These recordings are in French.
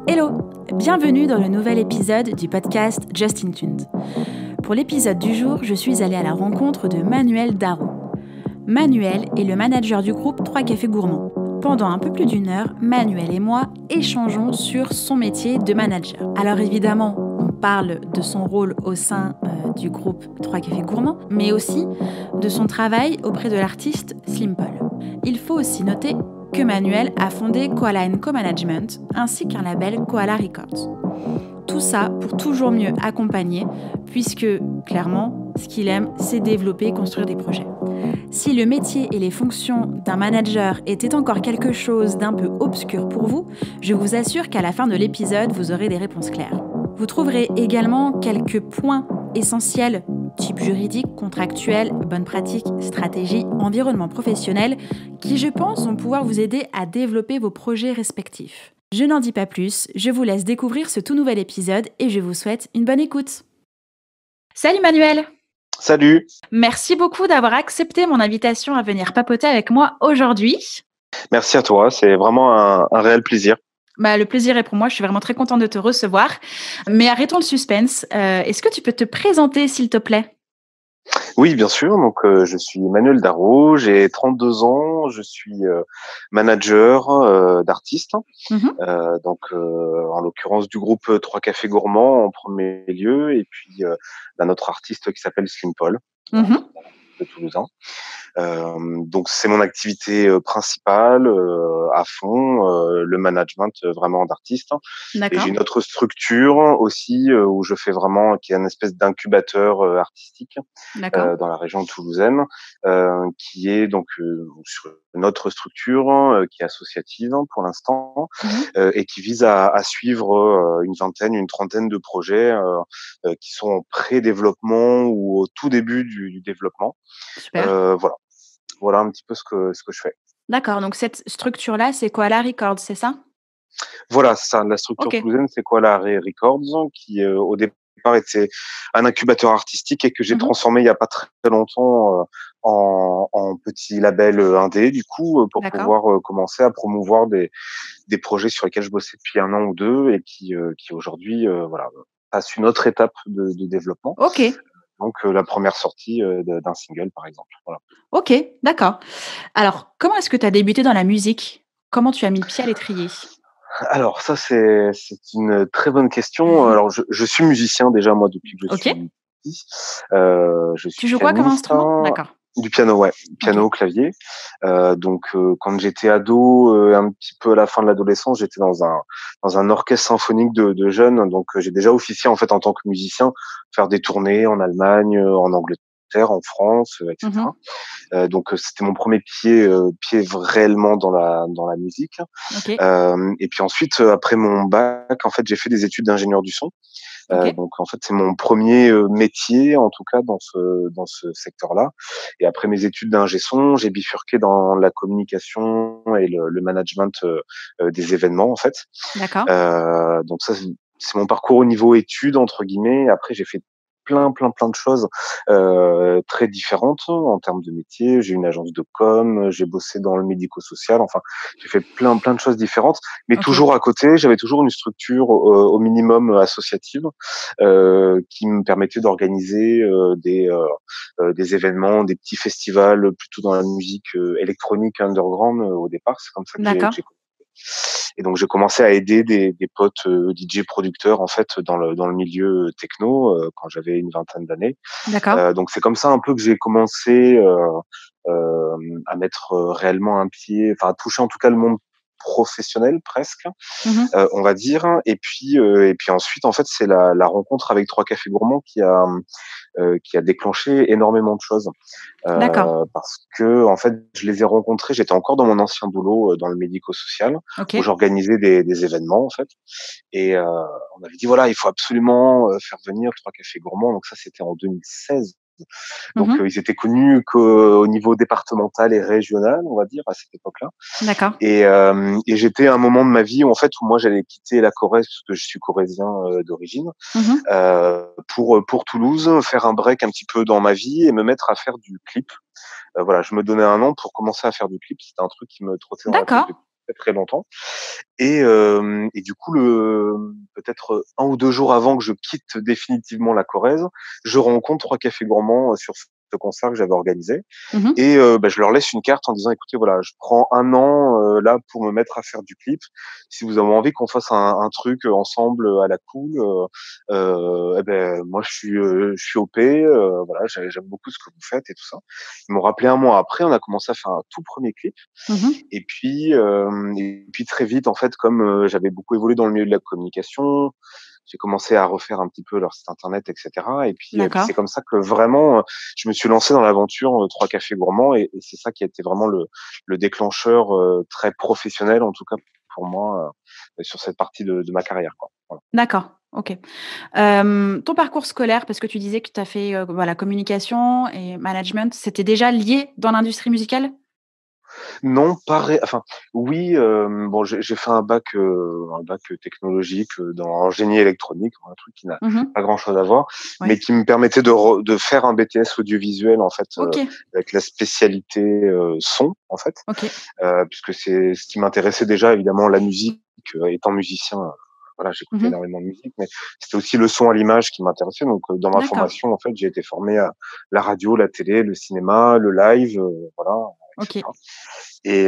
Hello, bienvenue dans le nouvel épisode du podcast Just in Tuned. Pour l'épisode du jour, je suis allée à la rencontre de Manuel Darro. Manuel est le manager du groupe 3 Cafés Gourmands. Pendant un peu plus d'une heure, Manuel et moi échangeons sur son métier de manager. Alors évidemment, on parle de son rôle au sein du groupe 3 Cafés Gourmands, mais aussi de son travail auprès de l'artiste Slimple. Il faut aussi noter que Manuel a fondé Koala & Co Management ainsi qu'un label Koala Records. Tout ça pour toujours mieux accompagner, puisque clairement, ce qu'il aime, c'est développer et construire des projets. Si le métier et les fonctions d'un manager étaient encore quelque chose d'un peu obscur pour vous, je vous assure qu'à la fin de l'épisode, vous aurez des réponses claires. Vous trouverez également quelques points essentiels, type juridique, contractuel, bonnes pratiques, stratégie, environnement professionnel, qui, je pense, vont pouvoir vous aider à développer vos projets respectifs. Je n'en dis pas plus, je vous laisse découvrir ce tout nouvel épisode et je vous souhaite une bonne écoute. Salut Manuel! Salut! Merci beaucoup d'avoir accepté mon invitation à venir papoter avec moi aujourd'hui. Merci à toi, c'est vraiment un réel plaisir. Le plaisir est pour moi, je suis vraiment très contente de te recevoir. Mais arrêtons le suspense. Est-ce que tu peux te présenter, s'il te plaît? Oui, bien sûr. Donc, je suis Manuel Darro, j'ai 32 ans, je suis manager d'artistes. En l'occurrence du groupe 3 Cafés Gourmands en premier lieu, et puis d'un autre artiste qui s'appelle Slimple, de Toulousain. Donc c'est mon activité principale à fond, le management vraiment d'artistes. D'accord. Et j'ai une autre structure aussi où je fais vraiment, qui est une espèce d'incubateur artistique dans la région toulousaine, qui est donc sur une autre structure qui est associative pour l'instant et qui vise à suivre une trentaine de projets qui sont en pré-développement ou au tout début du développement. Super. Voilà un petit peu ce que je fais. D'accord, donc cette structure-là, c'est Koala Records, c'est ça? Voilà, c'est ça. La structure toulousaine, c'est Koala Records, qui au départ était un incubateur artistique et que j'ai transformé il y a pas très longtemps en petit label indé, du coup, pour pouvoir commencer à promouvoir des projets sur lesquels je bossais depuis 1 an ou 2 et qui aujourd'hui passent une autre étape de développement. Ok. Donc la première sortie d'un single, par exemple. Voilà. Ok, d'accord. Alors, comment est-ce que tu as débuté dans la musique? Comment tu as mis le pied à l'étrier? Alors ça, c'est une très bonne question. Alors je suis musicien déjà, moi, depuis que je suis petit. Je suis Tu joues quoi comme instrument? D'accord. Du piano, ouais. Piano, clavier. Donc quand j'étais ado, un petit peu à la fin de l'adolescence, j'étais dans un orchestre symphonique de jeunes. Donc j'ai déjà officié en fait en tant que musicien, faire des tournées en Allemagne, en Angleterre, en France, etc. Donc c'était mon premier pied réellement dans la musique. Et puis ensuite, après mon bac, en fait, j'ai fait des études d'ingénieur du son. Donc en fait, c'est mon premier métier, en tout cas dans ce secteur-là. Et après mes études d'ingé son, j'ai bifurqué dans la communication et le management des événements, en fait. D'accord. Donc ça, c'est mon parcours au niveau études entre guillemets. Après, j'ai fait plein de choses très différentes en termes de métier. J'ai une agence de com, j'ai bossé dans le médico-social. Enfin, j'ai fait plein de choses différentes, mais toujours à côté, j'avais toujours une structure au minimum associative qui me permettait d'organiser des événements, des petits festivals plutôt dans la musique électronique underground au départ. C'est comme ça que j'ai et donc j'ai commencé à aider des potes DJ producteurs en fait dans le milieu techno quand j'avais une vingtaine d'années. Donc c'est comme ça un peu que j'ai commencé à mettre réellement un pied, enfin à toucher en tout cas le monde professionnel presque, on va dire. Et puis ensuite en fait c'est la rencontre avec 3 Cafés Gourmands qui a déclenché énormément de choses. Parce que en fait, je les ai rencontrés. J'étais encore dans mon ancien boulot dans le médico-social où j'organisais des événements en fait. Et on avait dit voilà, il faut absolument faire venir 3 Cafés Gourmands. Donc ça, c'était en 2016. Donc ils étaient connus qu'au niveau départemental et régional, on va dire à cette époque-là. Et j'étais à un moment de ma vie où en fait où moi j'allais quitter la Corrèze parce que je suis corrézien d'origine pour Toulouse, faire un break un petit peu dans ma vie et me mettre à faire du clip. voilà, je me donnais 1 an pour commencer à faire du clip. C'était un truc qui me trottait dans la tête D'accord. depuis très, très longtemps et du coup, peut-être 1 ou 2 jours avant que je quitte définitivement la Corrèze, je rencontre 3 cafés gourmands, sur ce concert que j'avais organisé Mmh. et je leur laisse une carte en disant: «Écoutez, voilà, je prends 1 an, là, pour me mettre à faire du clip. Si vous avez envie qu'on fasse un truc, ensemble, à la cool, moi je suis OP, voilà, j'aime beaucoup ce que vous faites et tout ça». Ils m'ont rappelé 1 mois après, on a commencé à faire un tout premier clip Mmh. et puis très vite, en fait, comme, j'avais beaucoup évolué dans le milieu de la communication, j'ai commencé à refaire un petit peu leur site internet et cetera et puis D'accord. c'est comme ça que vraiment, je me suis lancé dans l'aventure, 3 cafés gourmands et c'est ça qui a été vraiment le déclencheur, très professionnel, en tout cas pour moi, sur cette partie de ma carrière, quoi. Voilà. D'accord, OK. Ton parcours scolaire, parce que tu disais que tu as fait, voilà, communication et management, c'était déjà lié dans l'industrie musicale? Non, pas ré enfin, oui, bon, j'ai fait un bac technologique, en génie électronique, un truc qui n'a Mmh. pas grand-chose à voir, Ouais. mais qui me permettait de faire un BTS audiovisuel, en fait, OK, avec la spécialité, son, en fait, OK. puisque c'est ce qui m'intéressait déjà, évidemment, la musique, étant musicien, voilà, j'écoutais Mmh. énormément de musique, mais c'était aussi le son à l'image qui m'intéressait, donc dans ma D'accord, formation, en fait, j'ai été formé à la radio, la télé, le cinéma, le live, voilà, et OK. cetera. Et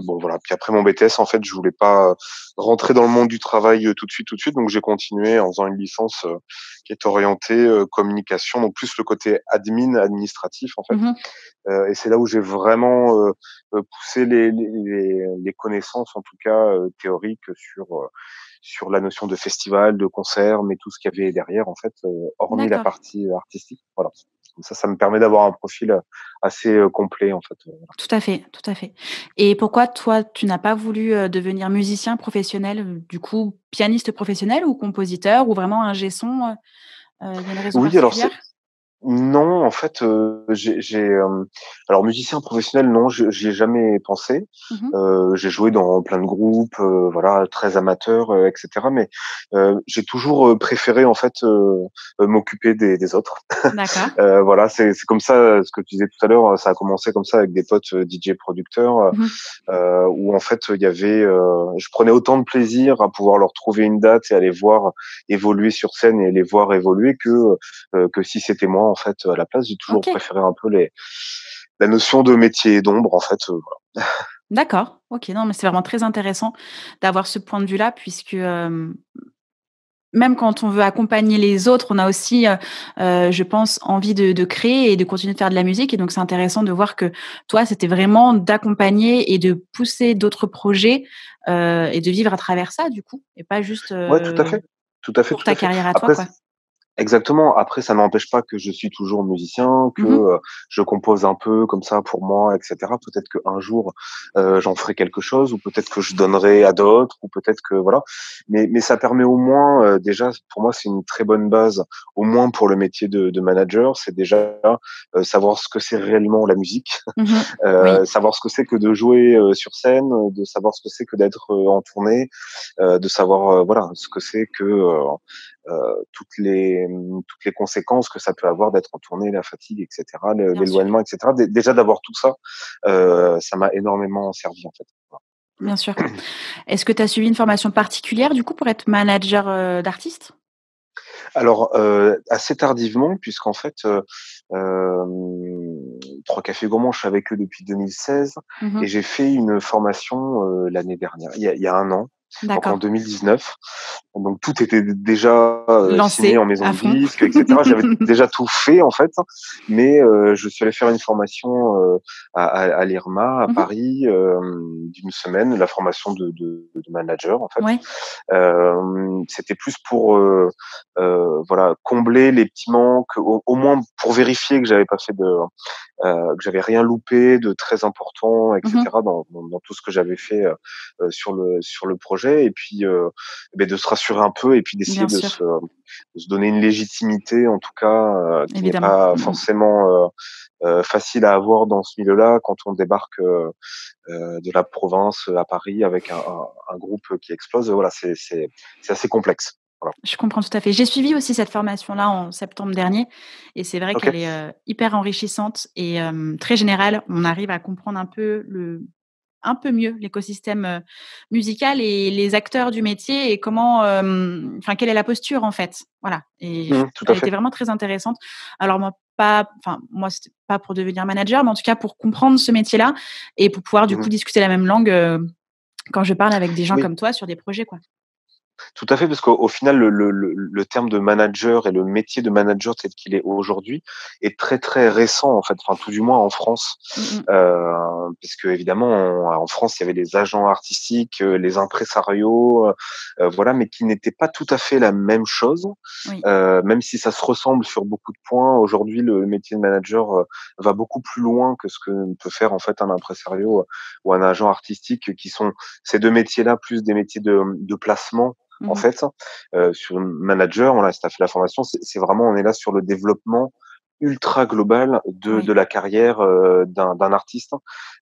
bon voilà, puis après mon BTS, en fait, je voulais pas rentrer dans le monde du travail, tout de suite, donc j'ai continué en faisant une licence, qui est orientée, communication, donc plus le côté administratif, en fait. Mmh. Et c'est là où j'ai vraiment, poussé les connaissances, en tout cas, théoriques sur la notion de festival, de concert, mais tout ce qu'il y avait derrière, en fait, hormis la D'accord. partie artistique, voilà. Comme ça me permet d'avoir un profil, assez, complet, en fait, Tout à fait, tout à fait. Et pourquoi toi, tu n'as pas voulu, devenir musicien professionnel, du coup, pianiste professionnel ou compositeur ou vraiment ingé son, il y a une raison Oui, alors particulière? c'est non, en fait, alors musicien professionnel, non, j'y ai jamais pensé. Mmh. J'ai joué dans plein de groupes, voilà, très amateurs, et cetera, mais j'ai toujours, préféré, en fait, m'occuper des autres. D'accord. Voilà, c'est comme ça, ce que tu disais tout à l'heure, ça a commencé comme ça avec des potes, DJ producteurs, Mmh. où en fait, il y avait, je prenais autant de plaisir à pouvoir leur trouver une date et à les voir évoluer sur scène et les voir évoluer que si c'était moi, en fait, à la place. J'ai toujours OK. préféré un peu la notion de métier d'ombre, en fait, D'accord. OK, non, mais c'est vraiment très intéressant d'avoir ce point de vue-là puisque, même quand on veut accompagner les autres, on a aussi, je pense, envie de créer et de continuer de faire de la musique et donc c'est intéressant de voir que toi, c'était vraiment d'accompagner et de pousser d'autres projets, et de vivre à travers ça du coup et pas juste, ouais, tout à fait. Tout à fait, pour tout à ta fait. carrière à toi, Après quoi. exactement. Après, ça n'empêche pas que je suis toujours musicien, que, Mmh. je compose un peu comme ça pour moi et cetera. Peut-être qu'un jour, j'en ferai quelque chose ou peut-être que je donnerai à d'autres ou peut-être que voilà. Mais ça permet au moins, déjà pour moi, c'est une très bonne base, au moins pour le métier de manager. C'est déjà, savoir ce que c'est réellement la musique, Mmh. Oui, savoir ce que c'est que de jouer, sur scène, de savoir ce que c'est que d'être, en tournée, de savoir, voilà, ce que c'est que, toutes les conséquences que ça peut avoir d'être en tournée, la fatigue, et cetera, bien sûr, l'éloignement, et cetera. Déjà d'avoir tout ça, ça m'a énormément servi en fait. Voilà. bien sûr. Est-ce que tu as suivi une formation particulière du coup pour être manager, d'artistes? Alors, assez tardivement puisqu'en fait, hem, 3 Cafés Gourmands, je suis avec eux depuis 2016 Mmh. et j'ai fait une formation, l'année dernière, il y a 1 an, donc en D'accord. 2019. Donc tout était déjà, signé en Lancé maison à de fond. disques et cetera. J'avais déjà tout fait en fait, mais je suis allé faire une formation, à l'IRMA à Mmh. Paris, d'1 semaine, la formation de manager en fait. Ouais, C'était plus pour, voilà, combler les petits manques, au moins pour vérifier que j'avais pas fait que j'avais rien loupé de très important et mmh, cetera dans tout ce que j'avais fait, sur le projet et puis, de se rassurer un peu et puis d'essayer bien de sûr, se donner une légitimité en tout cas, qui n'est évidemment. pas Mmh mh. forcément, facile à avoir dans ce milieu-là quand on débarque, de la province, à Paris avec un groupe qui explose. Voilà, c'est assez complexe. Je comprends tout à fait. J'ai suivi aussi cette formation-là en septembre dernier et c'est vrai OK. qu'elle est, hyper enrichissante et très générale. On arrive à comprendre un peu mieux l'écosystème, musical et les acteurs du métier et comment, enfin, quelle est la posture, en fait. Voilà et j Tout à elle était fait. vraiment très intéressante. Alors moi, c'était pas pour devenir manager, mais en tout cas pour comprendre ce métier-là et pour pouvoir, du Mmh. coup, discuter la même langue, quand je parle avec des gens Oui. comme toi sur des projets, quoi. Tout à fait, parce qu'au final, le terme de manager et le métier de manager tel qu'il est aujourd'hui est très, très récent, en fait, enfin, tout du moins en France. Mmh mh. Puisque évidemment, en France, il y avait les agents artistiques, les impresarios, voilà, mais qui n'étaient pas tout à fait la même chose. Oui, Même si ça se ressemble sur beaucoup de points, aujourd'hui, le métier de manager, va beaucoup plus loin que ce que peut faire, en fait, un impresario, ou un agent artistique, qui sont ces 2 métiers-là, plus des métiers de placement, en mmh mh. fait. Sur manager, voilà, si tu as fait la formation, c'est vraiment on est là sur le développement ultra global de Oui, la carrière, d'un artiste, hein,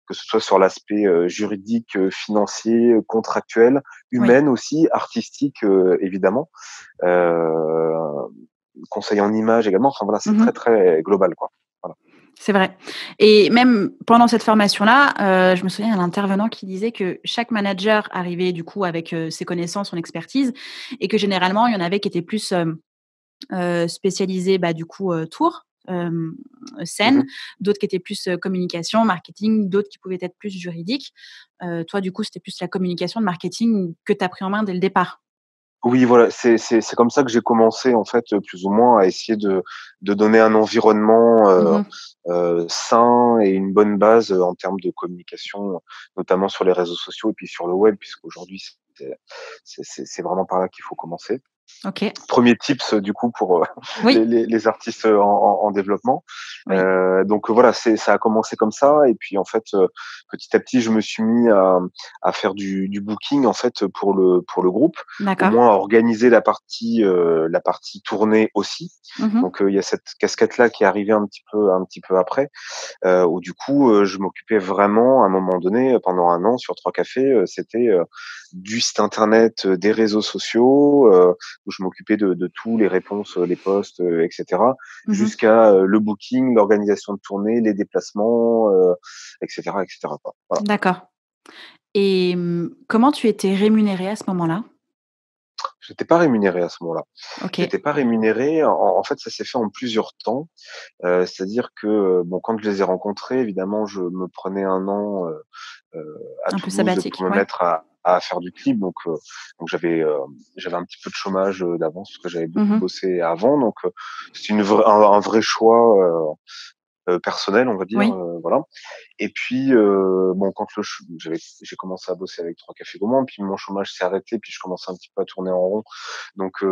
que ce soit sur l'aspect, juridique, financier, contractuel, oui. humaine aussi, artistique, évidemment, heu, conseil en images également, enfin voilà, c'est Mmh très, mh. très global, quoi. Voilà. C'est vrai et même pendant cette formation-là, je me souviens d'un intervenant qui disait que chaque manager arrivait du coup avec, ses connaissances, son expertise et que généralement, il y en avait qui étaient plus, spécialisés, bah, du coup, tour, scène, Mmh. d'autres qui étaient plus, communication, marketing, d'autres qui pouvaient être plus juridiques. Toi, du coup, c'était plus la communication, le marketing que tu as pris en main dès le départ? Oui, voilà, c'est comme ça que j'ai commencé en fait, plus ou moins à essayer de donner un environnement, Mmh mh. sain et une bonne base, en termes de communication, notamment sur les réseaux sociaux et puis sur le web, puisqu'aujourd'hui c'est vraiment par là qu'il faut commencer. OK. Premier tips, du coup pour, Oui, les artistes, en développement. oui. Donc voilà, ça a commencé comme ça et puis en fait, petit à petit, je me suis mis à faire du booking en fait, pour le groupe. Au D'accord. moins à organiser la partie tournée aussi. Mmh mh. Donc, il y a cette casquette-là qui est arrivée un petit peu après. Où du coup, je m'occupais vraiment à un moment donné, pendant 1 an sur 3 cafés, c'était, du site internet, des réseaux sociaux, où je m'occupais de tout, les réponses, les posts, et cetera, Mmh mh. jusqu'à, le booking, l'organisation de tournée, les déplacements, et cetera, quoi. Voilà. D'accord et comment tu étais rémunéré à ce moment-là? J'étais pas rémunéré à ce moment-là. OK. J'étais pas rémunéré. En fait, ça s'est fait en plusieurs temps. C'est-à-dire que, bon, quand je les ai rencontrés, évidemment, je me prenais 1 an, à Un peu Toulouse pour sabbatique, me ouais. mettre à faire du clip. Donc j'avais un petit peu de chômage, d'avance parce que j'avais Mmh beaucoup mh. bossé avant. Donc c'était un vrai choix, personnel, on va dire, Oui. voilà. Et puis, bon, quand le ch j'ai commencé à bosser avec 3 cafés gourmands, puis mon chômage s'est arrêté, puis je commençais un petit peu à tourner en rond. Donc,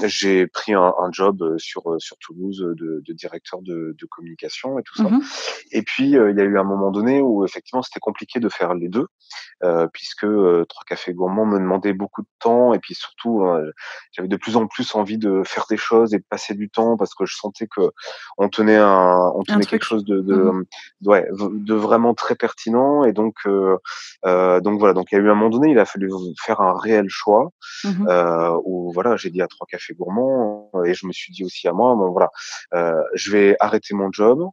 j'ai pris un job, sur Toulouse, de directeur de communication et tout ça. Mmh mh. Et puis, il y a eu un moment donné où effectivement c'était compliqué de faire les 2, puisque, 3 cafés gourmands me demandaient beaucoup de temps et puis surtout, j'avais de plus en plus envie de faire des choses et de passer du temps parce que je sentais on Un tenait quelque truc. chose de Mmh de, mh. ouais, de vraiment très pertinent et donc voilà, donc il y a eu un moment donné, il a fallu faire un réel choix, Mmh mh. où voilà, j'ai dit à 3 cafés gourmands, et je me suis dit aussi à moi, bon voilà, je vais arrêter mon job,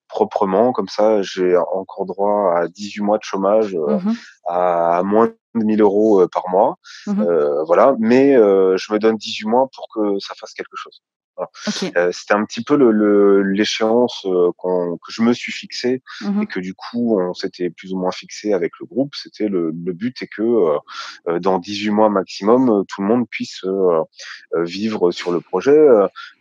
proprement comme ça, j'ai encore droit à 18 mois de chômage, Mmh mh. à moins de 1 000 € par mois, Mmh mh. voilà, mais je me donne 18 mois pour que ça fasse quelque chose. Voilà. OK. C'était un petit peu l'échéance, que je me suis fixée Mmh et mh. que du coup, on s'était plus ou moins fixé avec le groupe. C'était le but est que, dans 18 mois maximum, tout le monde puisse, vivre sur le projet.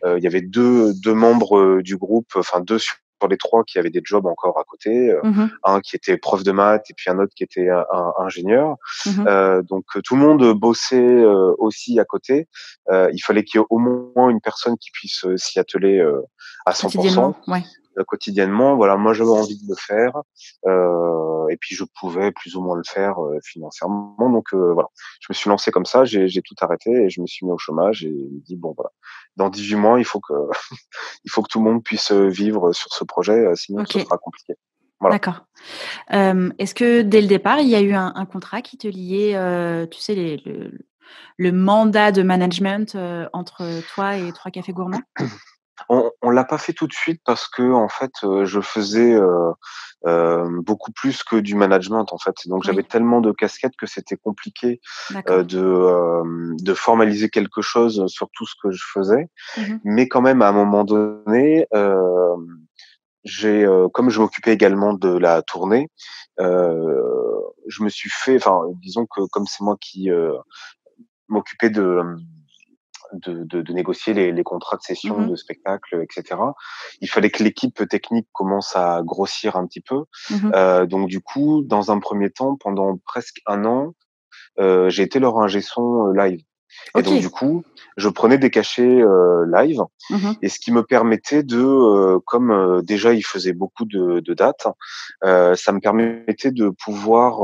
Il y avait deux membres, du groupe, enfin 2 sur les 3 qui avaient des jobs encore à côté, Mmh mh. un qui était prof de maths et puis un autre qui était un ingénieur. Mmh mh. Donc tout le monde bossait, aussi à côté. Il fallait qu'il y ait au moins une personne qui puisse, s'y atteler, à 100. Quotidiennement, ouais. Quotidiennement. Voilà, moi j'avais envie de le faire, et puis je pouvais plus ou moins le faire, financièrement. Donc voilà, je me suis lancé comme ça, j'ai tout arrêté et je me suis mis au chômage et me dit: «Bon voilà, dans 18 mois, il faut que il faut que tout le monde puisse, vivre sur ce projet, sinon ce OK, sera compliqué». Voilà. d'accord. Est-ce que dès le départ, il y a eu un contrat qui te liait, tu sais les le mandat de management, entre toi et 3 cafés gourmands? On l'a pas fait tout de suite parce que en fait, je faisais, beaucoup plus que du management, en fait. Donc j'avais Oui, tellement de casquettes que c'était compliqué, d'accord. de formaliser quelque chose sur tout ce que je faisais. Mmh. Mais quand même, à un moment donné, comme je m'occupais également de la tournée, heu, je me suis fait enfin, disons que comme c'est moi qui, m'occupais de négocier les contrats de Mmh session, mh. de spectacle, et cetera. Il fallait que l'équipe technique commence à grossir un petit peu. Mmh. Donc du coup, dans un premier temps, pendant presque un an, j'ai été leur ingé son, live. Et donc du OK. coup, je prenais des cachets, live, Mmh. et ce qui me permettait de, comme, déjà ils faisaient beaucoup de dates, ça me permettait de pouvoir,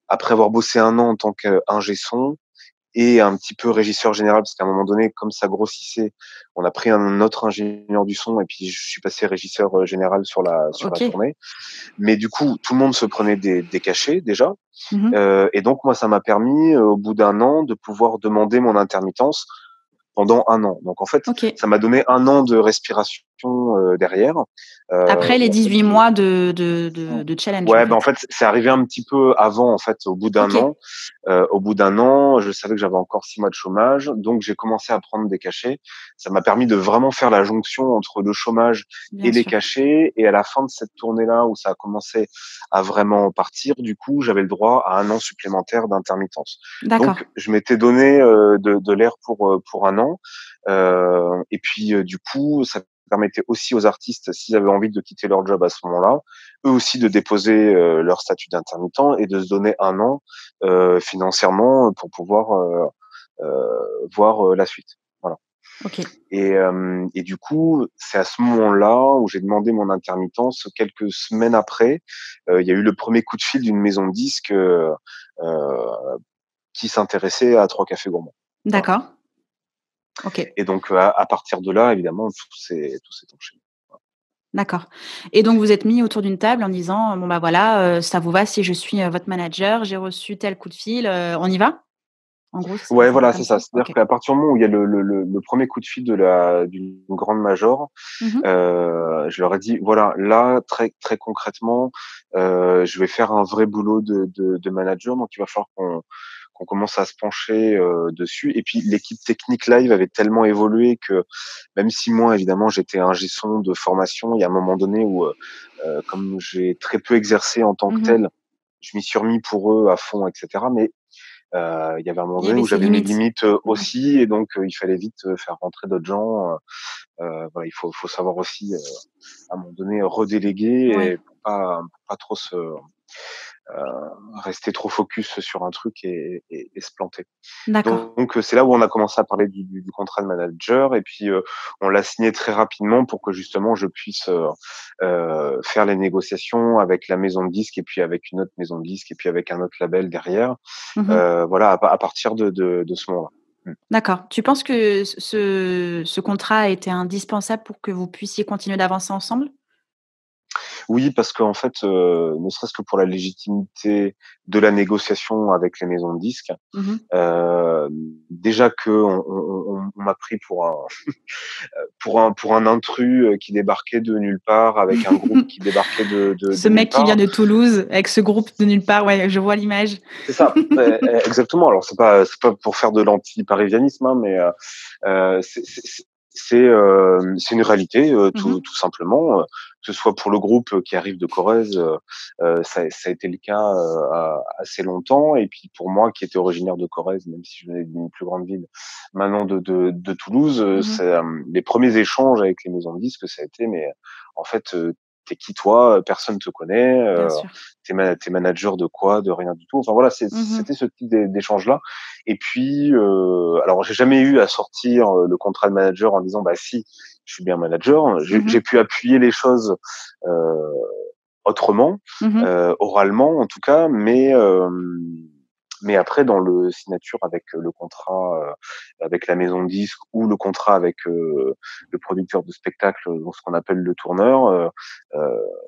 après avoir bossé un an en tant qu'ingé son, et un petit peu régisseur général, parce qu'à un moment donné, comme ça grossissait, on a pris un autre ingénieur du son et puis je suis passé régisseur, général sur la OK. tournée. Mais du coup, tout le monde se prenait des cachets déjà, Mmh. et donc moi, ça m'a permis, au bout d'un an, de pouvoir demander mon intermittence pendant un an. Donc en fait, OK. ça m'a donné un an de respiration, derrière, Après les où en fait 18 je mois de challenge, en ouais, ben, en fait? fait, c'est arrivé un petit peu avant, en fait, au bout d'un OK, an. Au bout d'un an, je savais que j'avais encore 6 mois de chômage, donc j'ai commencé à prendre des cachets. Ça m'a permis de vraiment faire la jonction entre le chômage et bien les sûr. cachets, et à la fin de cette tournée-là, où ça a commencé à vraiment partir, du coup, j'avais le droit à un an supplémentaire d'intermittence. D'accord. Donc je m'étais donné, de l'air pour un an, et puis, du coup, ça permettait aussi aux artistes, s'ils avaient envie de quitter leur job à ce moment-là, eux aussi de déposer, leur statut d'intermittent et de se donner un an, financièrement, pour pouvoir, voir, la suite. Voilà. OK. Et du coup, c'est à ce moment-là où j'ai demandé mon intermittence. Quelques semaines après, il y a eu le premier coup de fil d'une maison de disques, qui s'intéressait à 3 cafés gourmands. Voilà. D'accord. OK. Et donc, à partir de là, évidemment, tout s'est enchaîné. D'accord, et donc vous êtes mis autour d'une table en disant: «Bon, bah, voilà, ça vous va si je suis, votre manager? J'ai reçu tel coup de fil, on y va?» En gros, ça Ouais, s'est fait voilà, comme c'est ça? ça. C'est-à-dire OK. qu'à partir du moment où il y a le 1er coup de fil d'une grande major, Mmh. je leur ai dit: «Voilà, là, très très concrètement, je vais faire un vrai boulot de manager, donc il va falloir qu'on commence à se pencher, dessus». Et puis l'équipe technique live avait tellement évolué que, même si moi, évidemment, j'étais ingé son de formation, il y a un moment donné où, comme j'ai très peu exercé en tant que Mmh. tel, je m'y suis remis pour eux à fond, et cetera. Mais il y avait un moment Il y donné avait où ses j'avais mes limites. limites, Mmh. aussi, et donc il fallait vite, faire rentrer d'autres gens, voilà, il faut savoir aussi, à un moment donné, redéléguer, Ouais, et pour pas trop rester trop focus sur un truc et se planter. d'accord. Donc c'est là où on a commencé à parler du contrat de manager, et puis, on l'a signé très rapidement pour que justement je puisse, faire les négociations avec la maison de disques, et puis avec une autre maison de disques, et puis avec un autre label derrière. Mmh. Voilà, à partir de ce moment-là. Mmh. D'accord. Tu penses que ce contrat a été indispensable pour que vous puissiez continuer d'avancer ensemble? Oui, parce qu'en fait, ne serait-ce que pour la légitimité de la négociation avec les maisons de disques, Mmh. déjà qu'on m'a pris pour un intrus, qui débarquait de nulle part, avec un groupe qui débarquait Ce de nulle mec qui vient part. de Toulouse avec ce groupe de nulle part, ouais, je vois l'image. C'est ça, exactement. Alors c'est pas pour faire de l'anti-parisianisme, hein, mais c'est une réalité, tout Mmh. tout simplement, que ce soit pour le groupe qui arrive de Corrèze, ça a été le cas, assez longtemps, et puis pour moi qui étais originaire de Corrèze, même si je venais d'une plus grande ville, maintenant de Toulouse, Mmh. c'est, les premiers échanges avec les maisons de disques, ça a été: «Mais en fait, tu qui toi? Personne te connaît, Bien sûr. tu manager de quoi? De rien du tout». Enfin voilà, Mmh. c'était ce type d'échange-là. Et puis, alors j'ai jamais eu à sortir, le contrat de manager en disant: «Bah si, je suis bien manager». J'ai Mmh. pu appuyer les choses, heu, autrement, Mmh. oralement en tout cas, mais Mais après, dans le signature avec le contrat avec la maison de disques ou le contrat avec le producteur de spectacle, donc ce qu'on appelle le tourneur,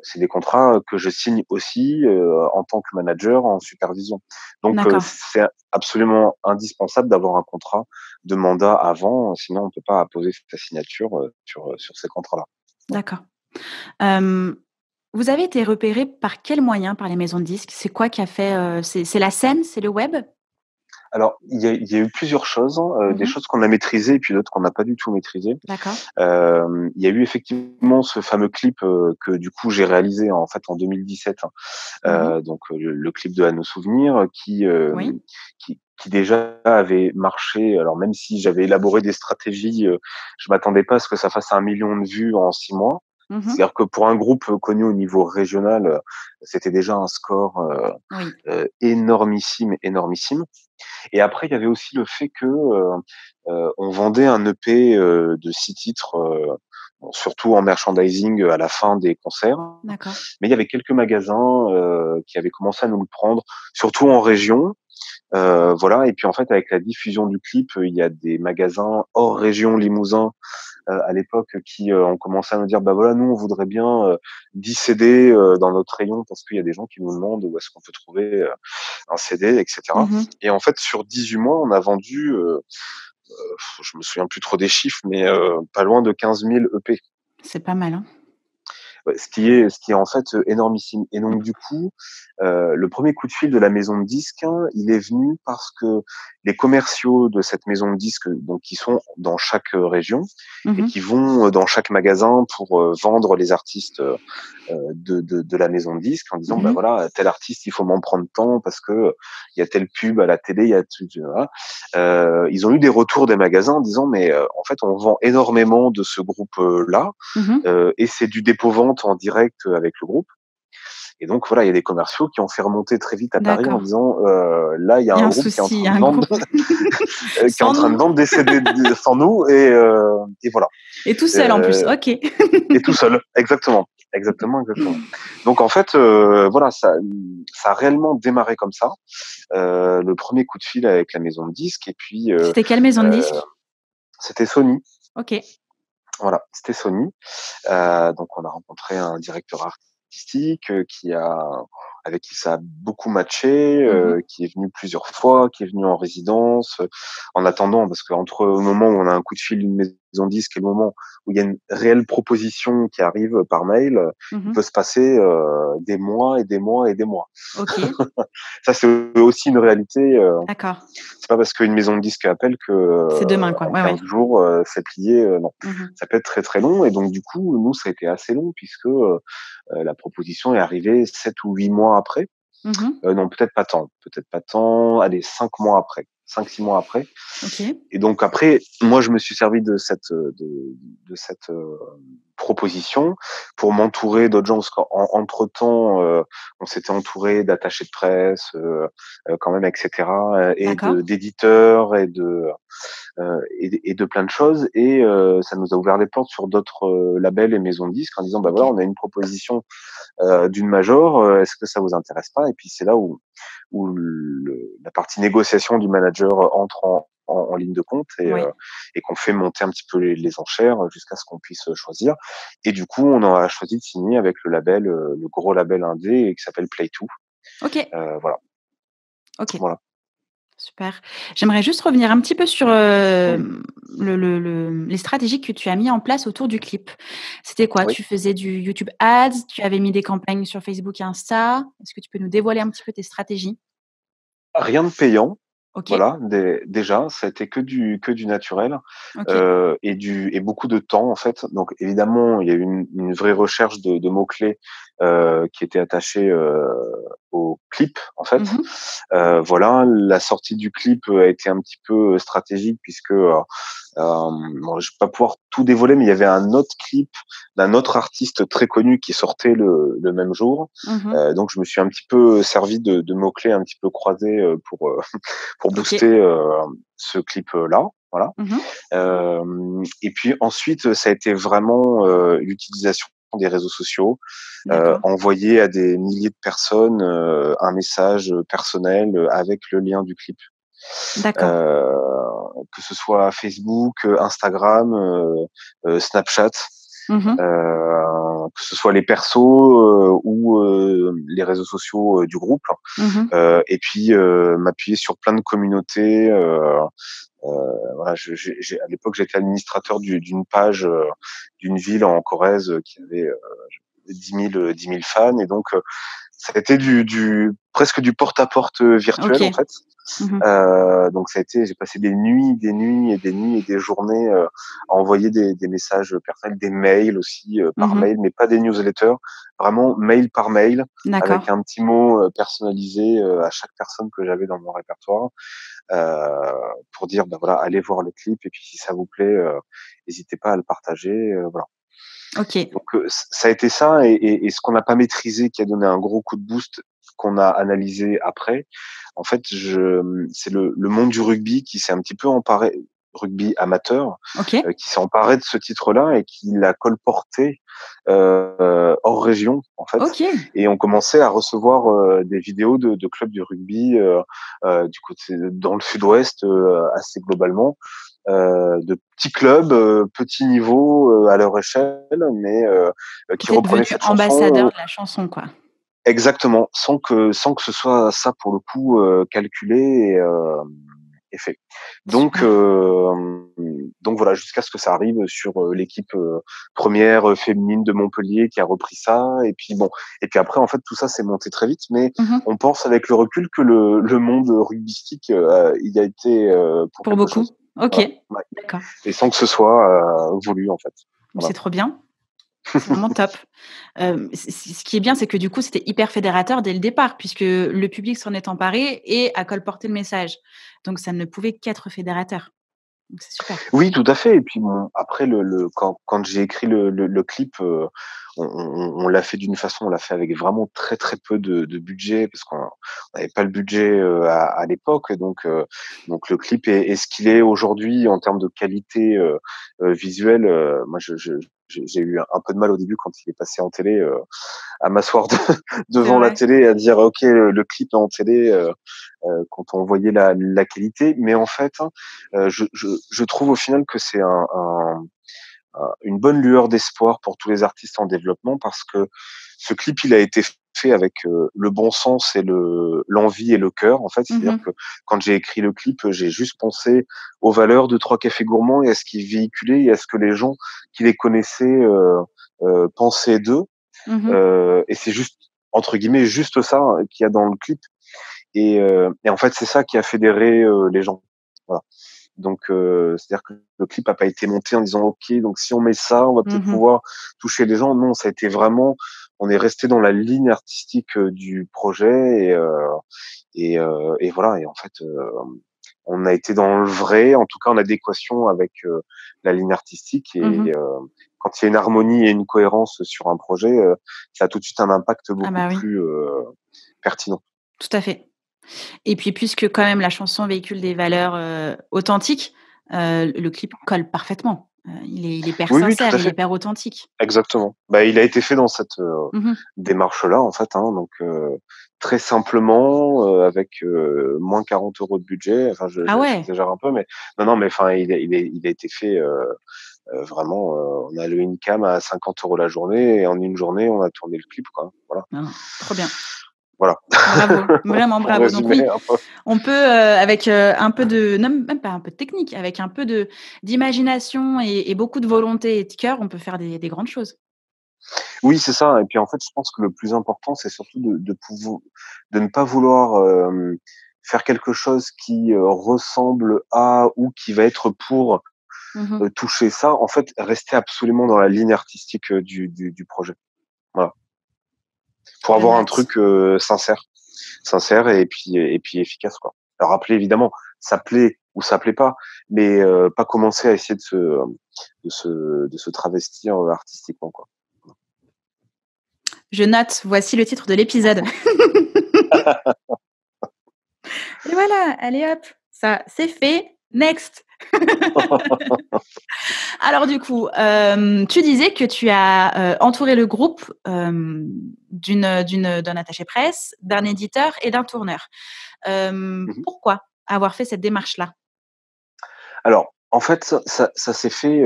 c'est des contrats que je signe aussi en tant que manager en supervision. Donc D'accord, c'est absolument indispensable d'avoir un contrat de mandat avant, sinon on peut pas apposer sa signature sur ces contrats-là. Ouais. d'accord. Hem, Vous avez été repéré par quels moyens par les maisons de disques? C'est quoi qui a fait, c'est la scène? C'est le web? Alors il y a eu plusieurs choses, des Mmh. choses qu'on a maîtrisées et puis d'autres qu'on n'a pas du tout maîtrisées. D'accord. Il y a eu effectivement ce fameux clip, que du coup j'ai réalisé en fait en 2017, Mmh. donc le clip de «À nos souvenirs» Oui. qui déjà avait marché. Alors même si j'avais élaboré des stratégies, je m'attendais pas à ce que ça fasse 1 million de vues en 6 mois. Mmh. C'est-à-dire que pour un groupe, connu au niveau régional, c'était déjà un score, Oui. énormissime, énormissime. Et après, il y avait aussi le fait que, on vendait un EP, de 6 titres, bon, surtout en merchandising, à la fin des concerts. D'accord. Mais il y avait quelques magasins, qui avaient commencé à nous le prendre, surtout en région. Voilà. Et puis, en fait, avec la diffusion du clip, il y a des magasins hors région Limousin, à l'époque, qui, ont commencé à nous dire: «Bah, voilà, nous, on voudrait bien, 10 CD, dans notre rayon parce qu'il y a des gens qui nous demandent où est-ce qu'on peut trouver, un CD et cetera». Mmh. Et en fait, sur 18 mois, on a vendu, je me souviens plus trop des chiffres, mais pas loin de 15 000 EP. C'est pas mal, hein? Ouais, ce qui est en fait, énormissime. Et donc du coup, le premier coup de fil de la maison de disques, hein, il est venu parce que les commerciaux de cette maison de disques, donc qui sont dans chaque, région et Mmh. qui vont, dans chaque magasin pour, vendre les artistes, de la maison de disques en disant: «Bah, Mmh. voilà, tel artiste, il faut m'en prendre tant parce que, il y a telle pub à la télé, il y a voilà». Ils ont eu des retours des magasins en disant: «Mais, en fait, on vend énormément de ce groupe, là, Mmh. et c'est du dépôt-vente en direct, avec le groupe». Et donc voilà, il y a des commerciaux qui ont fait remonter très vite à Paris en D'accord. disant: «Là, il y a Il y a un un groupe qui est en souci, il train y a de un vendre groupe qui est en sans train de nous vendre des CD de sans nous». Et voilà. et tout seul en plus. Heu OK. et tout seul, exactement, exactement, exactement. Donc en fait, voilà, ça a réellement démarré comme ça, le premier coup de fil avec la maison de disques. Et puis, C'était quelle maison de disques? c'était Sony, OK. voilà, c'était Sony. Donc on a rencontré un directeur artistique, avec qui ça a beaucoup matché, Mmh. qui est venu plusieurs fois, qui est venu en résidence, en attendant, parce qu'entre le moment où on a un coup de fil d'une maison de disque et le moment où il y a une réelle proposition qui arrive par mail, il Mmh. peut se passer, des mois et des mois et des mois. OK. Ça, c'est aussi une réalité, D'accord. c'est pas parce qu'une maison de disques appelle que, C'est demain, quoi. en Ouais, ouais. 15 jours, c'est plié, non. Mmh. Ça peut être très, très long. Et donc du coup, nous, ça a été assez long puisque, la proposition est arrivée 7 ou 8 mois après. Mmh. Non, peut-être pas tant, allez, 5 mois après, 5-6 mois après. OK. Et donc après, moi, je me suis servi de cette proposition pour m'entourer d'autres gens parce qu'entre temps, on s'était entouré d'attachés de presse, quand même, et cetera, et D'accord. d'éditeurs et de plein de choses. Et ça nous a ouvert les portes sur d'autres, labels et maisons de disques en disant: «Bah, voilà, OK. on a une proposition, d'une major, est-ce que ça vous intéresse pas?» Et puis c'est là où la partie négociation du manager entre en ligne de compte. Ouais. Et qu'on fait monter un petit peu les enchères jusqu'à ce qu'on puisse choisir. Et du coup, on a choisi de signer avec le label, le gros label indé qui s'appelle Play2. OK. Voilà, OK. voilà. Super. J'aimerais juste revenir un petit peu sur, Oui, les stratégies que tu as mis en place autour du clip. C'était quoi? oui. Tu faisais du YouTube Ads? Tu avais mis des campagnes sur Facebook et Insta? Est-ce que tu peux nous dévoiler un petit peu tes stratégies? Rien de payant. OK. Voilà, déjà, ça a été que du naturel, OK. et beaucoup de temps, en fait. Donc évidemment, il y a eu une vraie recherche de mots-clés, qui étaient attachés, au clip, en fait. Mmh. Voilà, la sortie du clip, a été un petit peu, stratégique puisque, bon, je vais pas pouvoir tout dévoiler, mais il y avait un autre clip d'un autre artiste très connu qui sortait le même jour. Mmh. Donc je me suis un petit peu servi de mots-clés un petit peu croisés, pour OK. booster, ce clip-là, voilà. Mmh. Et puis ensuite, ça a été vraiment, l'utilisation des réseaux sociaux, D'accord. envoyer à des milliers de personnes un message personnel avec le lien du clip. D'accord. Euh, que ce soit Facebook, Instagram, Snapchat, Mmh. que ce soit les persos ou les réseaux sociaux du groupe. Mmh. Et puis m'appuyer sur plein de communautés. Voilà, à l'époque, j'étais administrateur d'une page d'une ville en Corrèze qui avait 10 000 fans. Et donc, ça a été presque du porte-à-porte virtuel, en OK. fait. Mmh. Donc ça a été, j'ai passé des nuits, des nuits et des nuits et des journées à envoyer des messages personnels, des mails aussi par Mmh. mail, mais pas des newsletters, vraiment mail par mail, avec D'accord. un petit mot personnalisé à chaque personne que j'avais dans mon répertoire, pour dire bah voilà, allez voir le clip et puis si ça vous plaît, n'hésitez pas à le partager, voilà. OK. Donc ça a été ça et ce qu'on n'a pas maîtrisé qui a donné un gros coup de boost qu'on a analysé après. En fait, c'est le monde du rugby qui s'est un petit peu emparé, rugby amateur, OK. qui s'est emparé de ce titre-là et qui l'a colporté hors région en fait. OK. Et on commençait à recevoir des vidéos de clubs du rugby du côté dans le sud-ouest assez globalement, de petits clubs, petits niveaux à leur échelle, mais Qui qui était reprenaient devenu cette ambassadeur chanson de la chanson, quoi. exactement, sans que ce soit ça pour le coup calculé et fait. Donc Super. euh, donc voilà, jusqu'à ce que ça arrive sur l'équipe première féminine de Montpellier qui a repris ça. Et puis bon, et puis après en fait tout ça s'est monté très vite, mais Mmh. on pense avec le recul que le monde rugbystique il y a été pour Pour quelque beaucoup? chose. OK. Voilà. Ouais. D'accord. Et sans que ce soit voulu en fait. Voilà. C'est trop bien. C'est vraiment top. Ce qui est bien, c'est que du coup, c'était hyper fédérateur dès le départ puisque le public s'en est emparé et a colporté le message. Donc ça ne pouvait qu'être fédérateur. Donc c'est super. Oui, tout à fait. Et puis bon, après quand j'ai écrit le clip, on l'a fait d'une façon, on l'a fait avec vraiment très très peu de budget parce qu'on n'avait pas le budget à l'époque. Donc le clip est ce qu'il est aujourd'hui en termes de qualité visuelle. Moi, j'ai eu un peu de mal au début quand il est passé en télé, à m'asseoir C'est devant la vrai. télé et à dire ok, le clip est en télé. Quand on voyait la qualité. Mais en fait, je trouve au final que c'est une bonne lueur d'espoir pour tous les artistes en développement parce que ce clip, il a été fait avec le bon sens et l'envie et le cœur. En fait, c'est-à-dire Mmh. que quand j'ai écrit le clip, j'ai juste pensé aux valeurs de Trois Cafés Gourmands et à ce qu'ils véhiculaient et à ce que les gens qui les connaissaient pensaient d'eux. Mmh. Et c'est juste entre guillemets juste ça qu'il y a dans le clip. Et en fait, c'est ça qui a fédéré les gens. Voilà. Donc, c'est-à-dire que le clip a pas été monté en disant OK, donc si on met ça, on va peut-être Mmh. pouvoir toucher les gens. Non, ça a été vraiment, on est resté dans la ligne artistique du projet et voilà. Et en fait, on a été dans le vrai, en tout cas en adéquation avec la ligne artistique. Mmh. Quand il y a une harmonie et une cohérence sur un projet, ça a tout de suite un impact Ah beaucoup bah oui, plus pertinent. tout à fait. Et puis puisque quand même la chanson véhicule des valeurs, authentiques, le clip colle parfaitement. Il est hyper Oui, oui, tout sincère, à il est fait. hyper authentique. Exactement. Bah, il a été fait dans cette Mmh. démarche-là, en fait, hein, donc très simplement, avec moins 40 € de budget. Enfin, Ah ouais! j'exagère un peu, mais non, non, mais enfin, il a été fait vraiment. On a loué une cam à 50 € la journée et en une journée, on a tourné le clip, quoi. Voilà. Non, trop bien. Voilà. Bravo, vraiment Pour bravo. Donc résumer oui, un peu. on peut, avec, un peu de non, même pas un peu de technique, avec un peu d'imagination et beaucoup de volonté et de cœur, on peut faire des grandes choses. Oui, c'est ça. Et puis en fait, je pense que le plus important, c'est surtout de ne pas vouloir faire quelque chose qui ressemble à ou qui va être pour Mmh. toucher ça. En fait, rester absolument dans la ligne artistique du projet. Voilà. Pour Je avoir un note. truc sincère et puis efficace, quoi. Alors après, évidemment, ça plaît ou ça plaît pas, mais pas commencer à essayer de se travestir artistiquement, quoi. Je note, voici le titre de l'épisode. Et voilà, allez hop, ça c'est fait. Next. Alors du coup, tu disais que tu as, entouré le groupe, d'un attaché presse, d'un éditeur et d'un tourneur. Mmh. Pourquoi avoir fait cette démarche-là? Alors, en fait, ça s'est fait,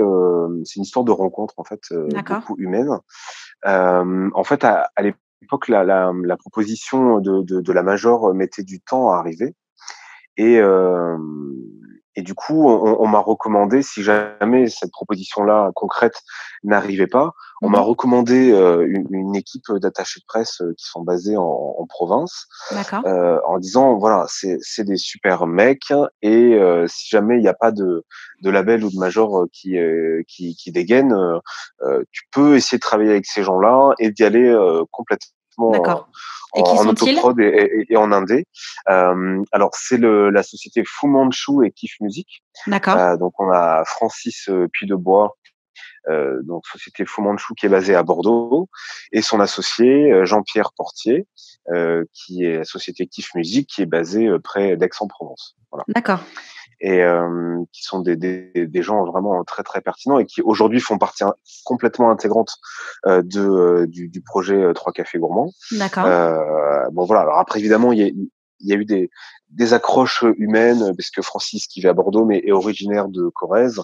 c'est une histoire de rencontre, en fait, D'accord. beaucoup humaine. En fait, à l'époque, la proposition de la major mettait du temps à arriver. Et du coup, on m'a recommandé, si jamais cette proposition-là concrète n'arrivait pas, on m'a Mmh. recommandé, une équipe d'attachés de presse, qui sont basés en province, D'accord. en disant: «Voilà, c'est des super mecs et si jamais il y a pas de label ou de major, qui dégaine, tu peux essayer de travailler avec ces gens-là et d'y aller, complètement D'accord. Et qui en sont-ils? autoprod et en indé». Alors c'est la société Fu Manchu et Kiff Music. D'accord. Donc on a Francis Puydebois, donc société Fu Manchu qui est basée à Bordeaux, et son associé Jean-Pierre Portier, qui est société Kiff Music, qui est basée près d'Aix-en-Provence. Voilà. D'accord. Et qui sont des gens vraiment très très pertinents et qui aujourd'hui font partie complètement intégrante du projet Trois Cafés Gourmands. D'accord. Bon voilà. Alors après évidemment il y a eu des accroches humaines parce que Francis qui vit à Bordeaux mais est originaire de Corrèze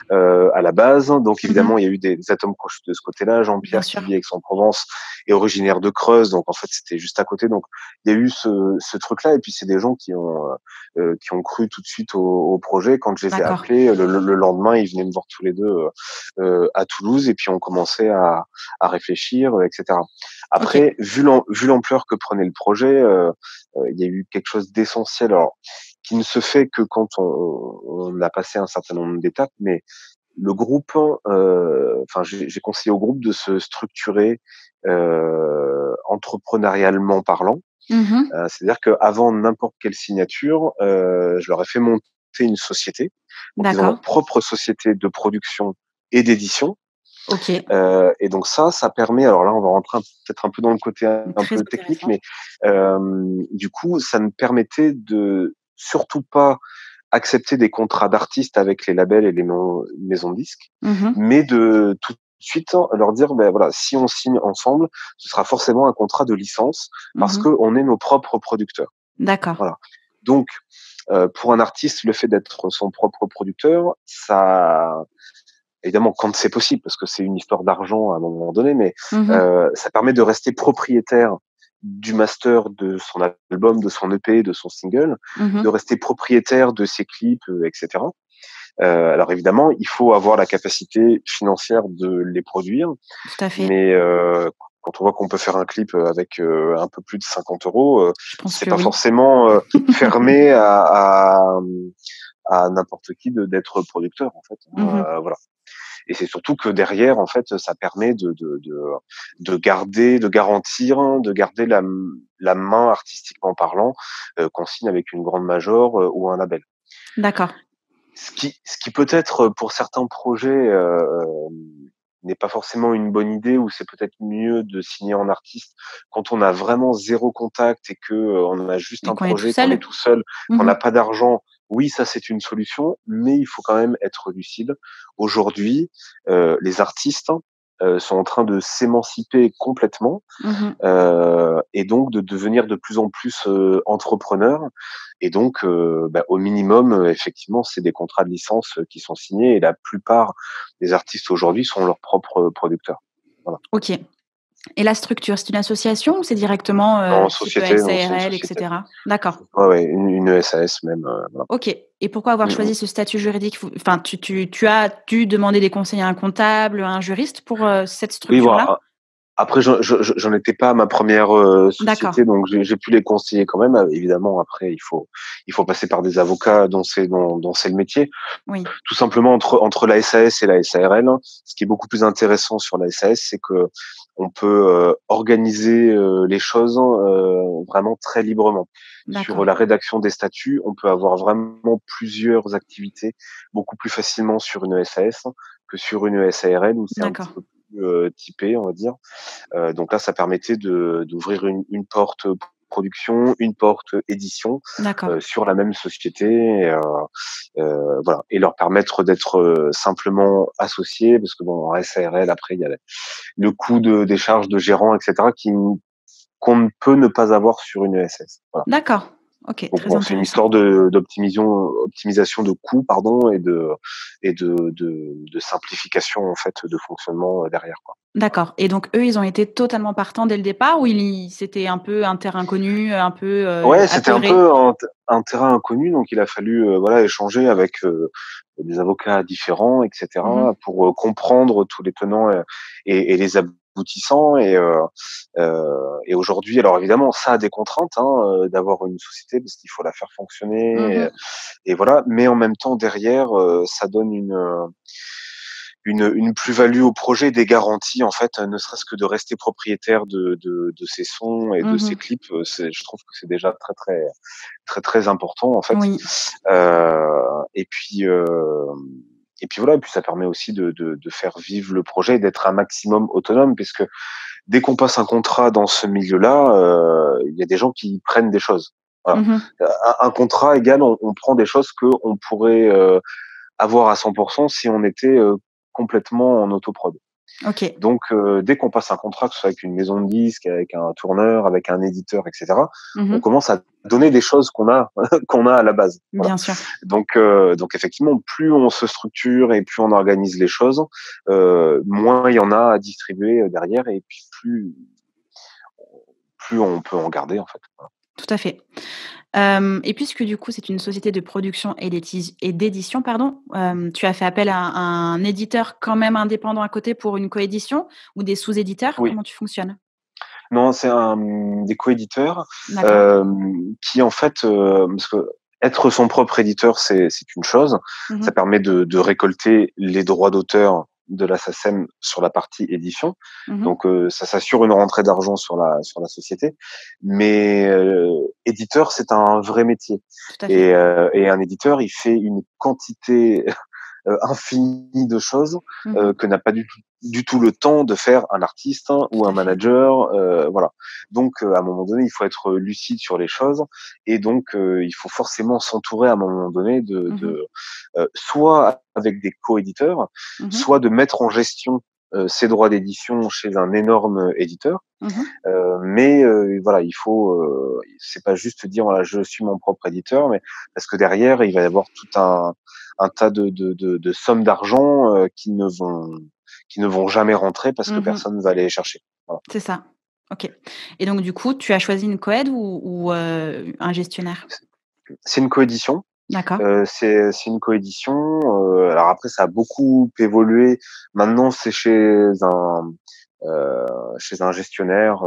à la base. Donc Mmh. évidemment il y a eu des atomes crochus de ce côté-là. Bien Jean-Pierre qui sûr. vit Aix-en-Provence est originaire de Creuse, donc en fait c'était juste à côté. Donc il y a eu ce truc-là et puis c'est des gens qui ont cru tout de suite au projet. Quand je les ai D'accord. appelés, le lendemain, ils venaient me voir tous les deux à Toulouse et puis on commençait à réfléchir, etc. OK. Après, vu l'ampleur que prenait le projet, il y a eu quelque chose d'essentiel, alors qui ne se fait que quand on a passé un certain nombre d'étapes, mais le groupe, enfin, j'ai conseillé au groupe de se structurer entrepreneurialement parlant. Mmh. C'est-à-dire qu'avant n'importe quelle signature, je leur ai fait monter une société. Donc ils ont leur D'accord. propre société de production et d'édition. OK. Et donc ça permet, alors là, on va rentrer peut-être un peu dans le côté un Très peu technique, intéressant. mais du coup, ça me permettait de surtout pas accepter des contrats d'artistes avec les labels et les maisons de disques, Mmh. mais de tout de suite leur dire, ben voilà, si on signe ensemble, ce sera forcément un contrat de licence parce Mmh. qu'on est nos propres producteurs. D'accord. Voilà. Donc, pour un artiste, le fait d'être son propre producteur, ça, évidemment, quand c'est possible, parce que c'est une histoire d'argent à un moment donné, mais Mmh. ça permet de rester propriétaire du master de son album, de son EP, de son single, de Mmh. rester propriétaire de ses clips, etc. Alors évidemment, il faut avoir la capacité financière de les produire, Tout à fait. mais quand on voit qu'on peut faire un clip avec un peu plus de 50 €, Je pense c'est que pas oui. forcément fermé à n'importe qui d'être producteur en fait. Mmh. Voilà. Et c'est surtout que derrière, en fait, ça permet de garder, de garantir, de garder la main artistiquement parlant qu'on signe avec une grande major ou un label. D'accord. Ce qui peut-être pour certains projets n'est pas forcément une bonne idée, ou c'est peut-être mieux de signer en artiste quand on a vraiment zéro contact et que on a juste Et un qu'on est tout projet, qu'on est seul? tout seul, qu'on Mmh. n'a pas d'argent. Oui, ça c'est une solution, mais il faut quand même être lucide. Aujourd'hui, les artistes sont en train de s'émanciper complètement Mmh. et donc de devenir de plus en plus entrepreneurs. Et donc, bah, au minimum, effectivement, c'est des contrats de licence qui sont signés, et la plupart des artistes aujourd'hui sont leurs propres producteurs. Voilà. OK. Et la structure, c'est une association ou c'est directement, En type société, non, c'est une SARL et société. cetera? D'accord. Ouais, ouais, une SAS même, voilà. OK. Et pourquoi avoir Mmh mh. choisi ce statut juridique? Enfin, tu as dû demander des conseils à un comptable, à un juriste pour, cette Oui, structure-là? voilà. Après, j'en étais pas à ma première D'accord. société, donc j'ai pu les conseiller quand même. Évidemment, après, il faut passer par des avocats dont c'est le métier. Oui. Tout simplement entre la SAS et la SARL, ce qui est beaucoup plus intéressant sur la SAS, c'est que on peut organiser les choses vraiment très librement. Sur D'accord. la rédaction des statuts, on peut avoir vraiment plusieurs activités beaucoup plus facilement sur une SAS que sur une SARL où c'est un petit D'accord. peu plus typé, on va dire. Donc là, ça permettait d'ouvrir une porte production, une porte édition D'accord. sur la même société, voilà, et leur permettre d'être simplement associés, parce que bon, en SARL après il y a le coût des charges de gérant, etc., qu'on ne peut ne pas avoir sur une ESS. Voilà. D'accord. OK, Donc très bon, c'est une intéressant. histoire optimisation de coûts, pardon, et de simplification en fait de fonctionnement derrière, quoi. D'accord, et donc eux, ils ont été totalement partants dès le départ, ou c'était un peu un terrain inconnu, un peu, Ouais, c'était un apeuré? peu un terrain inconnu, donc il a fallu, voilà, échanger avec, des avocats différents, et Mmh. cetera, pour, comprendre tous les tenants, et les aboutissants, et aujourd'hui, alors évidemment, ça a des contraintes, hein, d'avoir une société, parce qu'il faut la faire fonctionner, Mmh. et voilà, mais en même temps derrière, ça donne une plus-value au projet, des garanties en fait, ne serait-ce que de rester propriétaire de ses sons et de ses Mmh. clips, je trouve que c'est déjà très, très, très, très important en fait. Oui. Et puis, voilà, et puis ça permet aussi de faire vivre le projet et d'être un maximum autonome, puisque dès qu'on passe un contrat dans ce milieu-là, il y a des gens qui prennent des choses. Voilà. Mmh. Un contrat égal, on prend des choses qu'on pourrait, avoir à 100% si on était, complètement en autoprod. OK. Donc, dès qu'on passe un contrat, que ce soit avec une maison de disques, avec un tourneur, avec un éditeur, et cetera, on Mmh. commence à donner des choses qu'on a qu'on a à la base. Voilà. Bien sûr. Donc effectivement, plus on se structure et plus on organise les choses, moins il y en a à distribuer, derrière, et puis plus on peut en garder, en fait. Voilà. Tout à fait. Et puisque du coup, c'est une société de production et d'édition, pardon, tu as fait appel à un éditeur quand même indépendant à côté pour une coédition, ou des sous-éditeurs? Oui. Comment tu fonctionnes? Non, c'est des coéditeurs, D'accord. qui en fait, parce que être son propre éditeur, c'est une chose. Mmh. Ça permet de récolter les droits d'auteur de la SACEM sur la partie édition. Mmh. Donc, ça s'assure une rentrée d'argent sur la société. Mais, éditeur, c'est un vrai métier, Tout à fait. et un éditeur, il fait une quantité infini de choses, Mmh. que n'a pas du tout le temps de faire un artiste, hein, ou Tout un à fait. manager, voilà. Donc, à un moment donné, il faut être lucide sur les choses, et donc, il faut forcément s'entourer à un moment donné Mmh. soit avec des coéditeurs, Mmh. soit de mettre en gestion, ses droits d'édition chez un énorme éditeur. Mmh. Mais, voilà, c'est pas juste dire: «Voilà, je suis mon propre éditeur», mais parce que derrière, il va y avoir tout un tas de sommes d'argent, qui ne vont jamais rentrer parce que Mmh. personne va aller les chercher. Voilà. C'est ça. OK, et donc du coup, tu as choisi une coed ou un gestionnaire? C'est une coédition. D'accord. C'est une coédition, alors après ça a beaucoup évolué. Maintenant, c'est heu, chez un gestionnaire,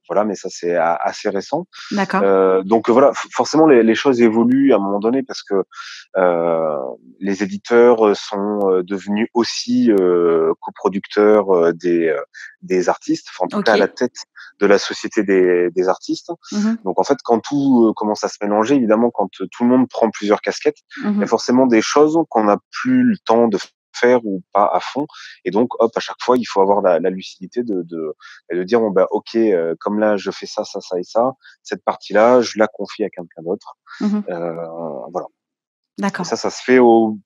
voilà, mais ça, c'est a assez récent. D'accord. Donc, voilà, forcément les choses évoluent à un moment donné, parce que euh, les éditeurs sont devenus aussi coproducteurs des artistes, enfin en tout cas à la OK. tête de la société des artistes. Mmh. Donc en fait, quand tout commence à se mélanger, évidemment, quand tout le monde prend plusieurs casquettes, il y a Mmh. forcément des choses qu'on n'a plus le temps de faire, ou pas à fond, et donc hop, à chaque fois il faut avoir la lucidité de dire bon, bah ok, comme là je fais ça, ça, ça et ça, cette partie-là je la confie à quelqu'un d'autre. Mmh. euh, voilà. Et D'accord. ça se fait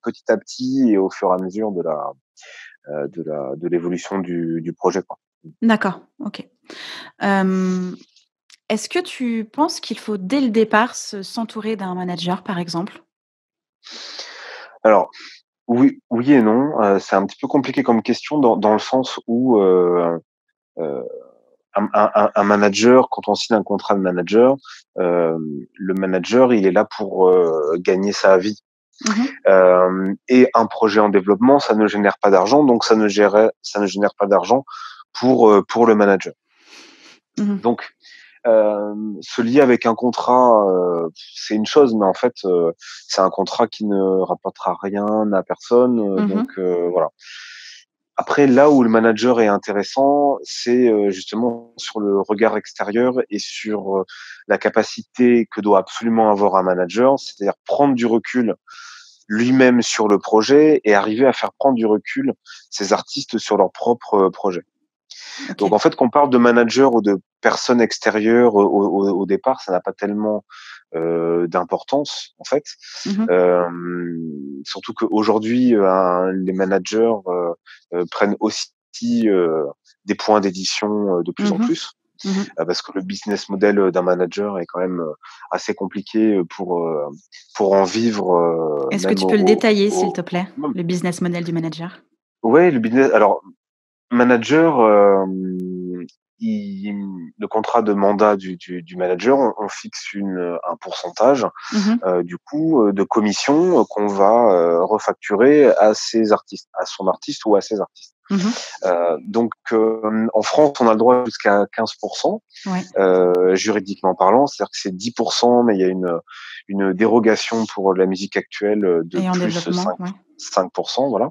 petit à petit et au fur et à mesure de l'évolution du projet, quoi. D'accord. OK. Hem, Est-ce que tu penses qu'il faut dès le départ s'entourer d'un manager, par exemple? Alors, oui, oui et non. C'est un petit peu compliqué comme question, dans le sens où euh, un manager, quand on signe un contrat de manager, le manager, il est là pour gagner sa vie. Mmh. Et un projet en développement, ça ne génère pas d'argent, donc ça ne génère pas d'argent pour le manager. Mmh. Donc, se lier avec un contrat, c'est une chose, mais en fait, c'est un contrat qui ne rapportera rien à personne, donc, Mmh. voilà. Après, là où le manager est intéressant, c'est, justement sur le regard extérieur et sur, la capacité que doit absolument avoir un manager, c'est-à-dire prendre du recul lui-même sur le projet et arriver à faire prendre du recul ses artistes sur leur propre projet. Donc OK. en fait, qu'on parle de manager ou de personne extérieure au départ, ça n'a pas tellement d'importance en fait. Mmh. Surtout qu'aujourd'hui, les managers prennent aussi des points d'édition de plus en Mmh. plus. Mmh. Parce que le business model d'un manager est quand même assez compliqué pour en vivre Est-ce que même tu peux le détailler, s'il au te plaît? Le business model du manager? ouais, le business. Alors, manager, le contrat de mandat du manager, on fixe un pourcentage, Mmh. du coup, de commission qu'on va refacturer à ses artistes, à son artiste ou à ses artistes. Mmh. Donc, en France, on a le droit jusqu'à 15%, Ouais. juridiquement parlant, c'est-à-dire que c'est 10%, mais il y a une dérogation pour la musique actuelle de Et en plus développement, ouais. 5%, voilà.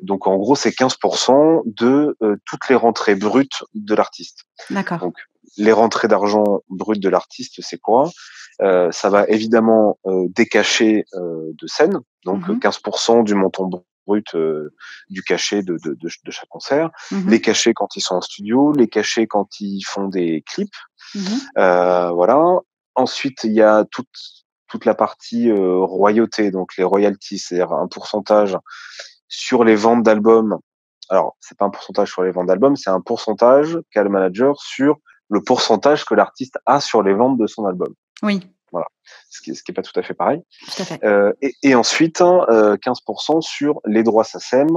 Donc en gros, c'est 15% de toutes les rentrées brutes de l'artiste. D'accord. Donc les rentrées d'argent brutes de l'artiste, c'est quoi? Ça va évidemment décacher de scène, donc Mmh. 15% du montant brut du cachet de chaque concert, Mmh. les cachets quand ils sont en studio, les cachets quand ils font des clips, Mmh. voilà. Ensuite, il y a toute la partie royauté, donc les royalties, c'est-à-dire un pourcentage sur les ventes d'albums. Alors, c'est pas un pourcentage sur les ventes d'albums, c'est un pourcentage qu'a le manager sur le pourcentage que l'artiste a sur les ventes de son album. Oui, Voilà. Ce qui est pas tout à fait pareil. tout à fait. Et ensuite, 15% sur les droits SACEM,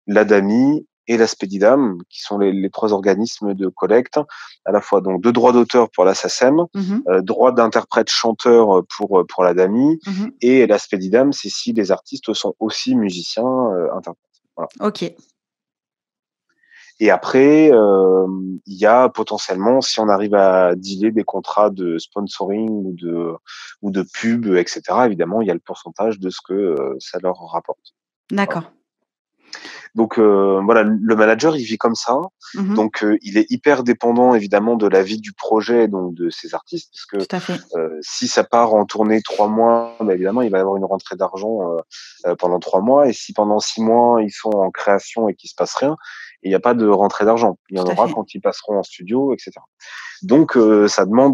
l'ADAMI et la Spedidam, qui sont les 3 organismes de collecte, à la fois donc de droits d'auteur pour la SACEM, Mmh. droits d'interprète chanteur pour l'ADAMI, Mmh. et la Spedidam, c'est si les artistes sont aussi musiciens, interprètes. Voilà. OK. Et après, il y a potentiellement, si on arrive à dealer des contrats de sponsoring ou de pub, et cetera, évidemment, il y a le pourcentage de ce que ça leur rapporte. Voilà. D'accord. Donc voilà, le manager, il vit comme ça. Mmh. Donc il est hyper dépendant évidemment de la vie du projet, donc de ses artistes, parce que Tout à fait. si ça part en tournée 3 mois, bah, évidemment, il va y avoir une rentrée d'argent pendant 3 mois. Et si pendant 6 mois, ils sont en création et qu'il se passe rien, il n'y a pas de rentrée d'argent. Il y en Tout à aura fait. quand ils passeront en studio, etc. Donc ça demande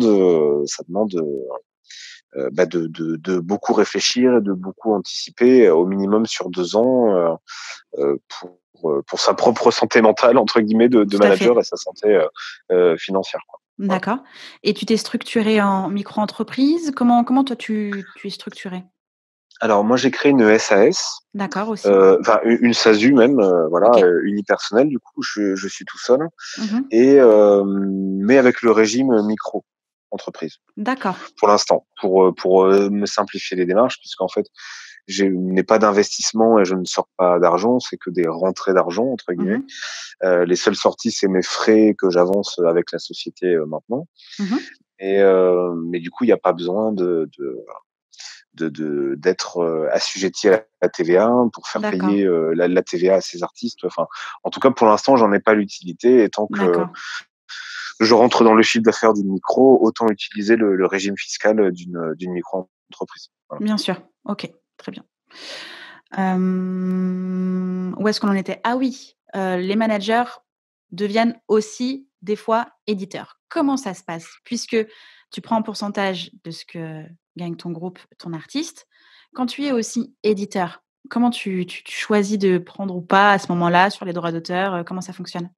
de beaucoup réfléchir et de beaucoup anticiper, au minimum sur 2 ans, pour sa propre santé mentale entre guillemets de Tout à fait. manager et sa santé financière, quoi. Voilà. D'accord, et tu t'es structuré en micro-entreprise? Comment toi tu es structuré? Alors moi j'ai créé une SAS, D'accord, aussi. enfin une SASU même, voilà, OK. unipersonnelle du coup, je suis tout seul, Mmh. et mais avec le régime micro-entreprise D'accord. pour l'instant, pour me simplifier les démarches, puisqu'en fait je n'ai pas d'investissement et je ne sors pas d'argent, c'est que des rentrées d'argent entre guillemets. Mmh. Les seules sorties, c'est mes frais que j'avance avec la société maintenant. Mmh. Et mais du coup, il n'y a pas besoin d'être assujetti à la TVA pour faire D'accord, payer la TVA à ces artistes. Enfin, en tout cas, pour l'instant, j'en ai pas l'utilité. Et tant que d'accord. je rentre dans le chiffre d'affaires d'une micro, autant utiliser le régime fiscal d'une micro-entreprise. Voilà. Bien sûr. OK, très bien. Où est-ce qu'on en était? Ah oui, les managers deviennent aussi des fois éditeurs. Comment ça se passe? Puisque tu prends un pourcentage de ce que gagne ton groupe, ton artiste. Quand tu es aussi éditeur, comment tu choisis de prendre ou pas à ce moment-là sur les droits d'auteur, comment ça fonctionne?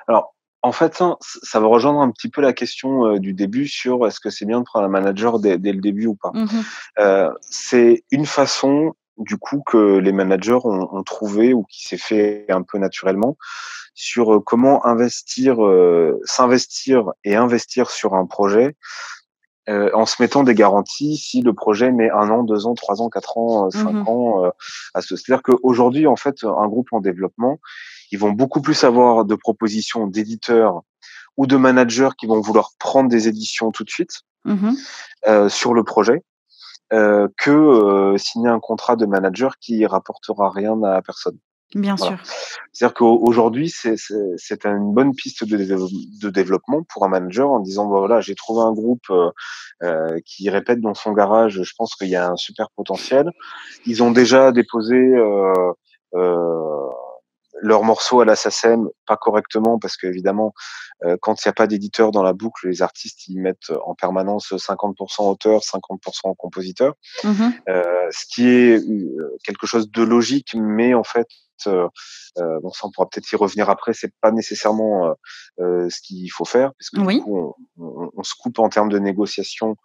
Alors, en fait, hein, ça va rejoindre un petit peu la question du début sur est-ce que c'est bien de prendre un manager dès le début ou pas. Mmh. C'est une façon, du coup, que les managers ont trouvé ou qui s'est fait un peu naturellement sur comment s'investir et investir sur un projet en se mettant des garanties si le projet met 1 an, 2 ans, 3 ans, 4 ans, 5 Mmh. ans c'est-à-dire qu'aujourd'hui, en fait, un groupe en développement, ils vont beaucoup plus avoir de propositions d'éditeurs ou de managers qui vont vouloir prendre des éditions tout de suite Mmh. sur le projet que signer un contrat de manager qui rapportera rien à personne. Bien Voilà. sûr. C'est-à-dire qu'aujourd'hui, c'est une bonne piste de développement pour un manager en disant, bah, voilà, j'ai trouvé un groupe qui répète dans son garage, je pense qu'il y a un super potentiel. Ils ont déjà déposé leurs morceaux à la SACEM, pas correctement, parce qu'évidemment, quand il y a pas d'éditeur dans la boucle, les artistes, ils mettent en permanence 50% auteur, 50% compositeur. Mmh. Ce qui est quelque chose de logique, mais en fait, heu bon, ça on pourra peut-être y revenir après, c'est pas nécessairement, ce qu'il faut faire, parce que du Oui, coup on se coupe en termes de négociation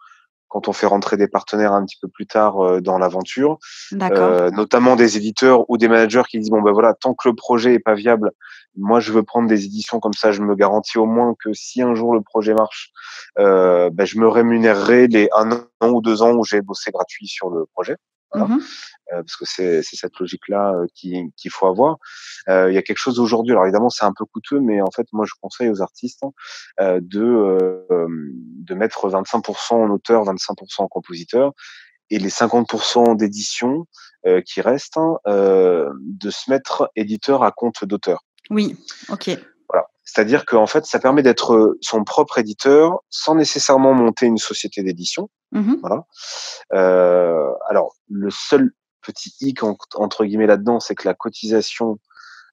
quand on fait rentrer des partenaires un petit peu plus tard, dans l'aventure, d'accord. notamment des éditeurs ou des managers qui disent: «Bon, ben voilà, tant que le projet est pas viable, moi je veux prendre des éditions, comme ça je me garantis au moins que si un jour le projet marche, je me rémunérerai les 1 an ou 2 ans où j'ai bossé gratuit sur le projet». Voilà, Mmh. parce que c'est cette logique-là, qu'il faut avoir. Il y a quelque chose aujourd'hui, alors évidemment c'est un peu coûteux, mais en fait moi je conseille aux artistes, de mettre 25 en auteur, 25 en compositeur, et les 50 d'édition, qui restent, de se mettre éditeur à compte d'auteur. Oui, OK. Voilà. C'est-à-dire qu'en fait, ça permet d'être, son propre éditeur sans nécessairement monter une société d'édition. Mmh. Voilà. Alors le seul petit hic entre guillemets là-dedans, c'est que la cotisation,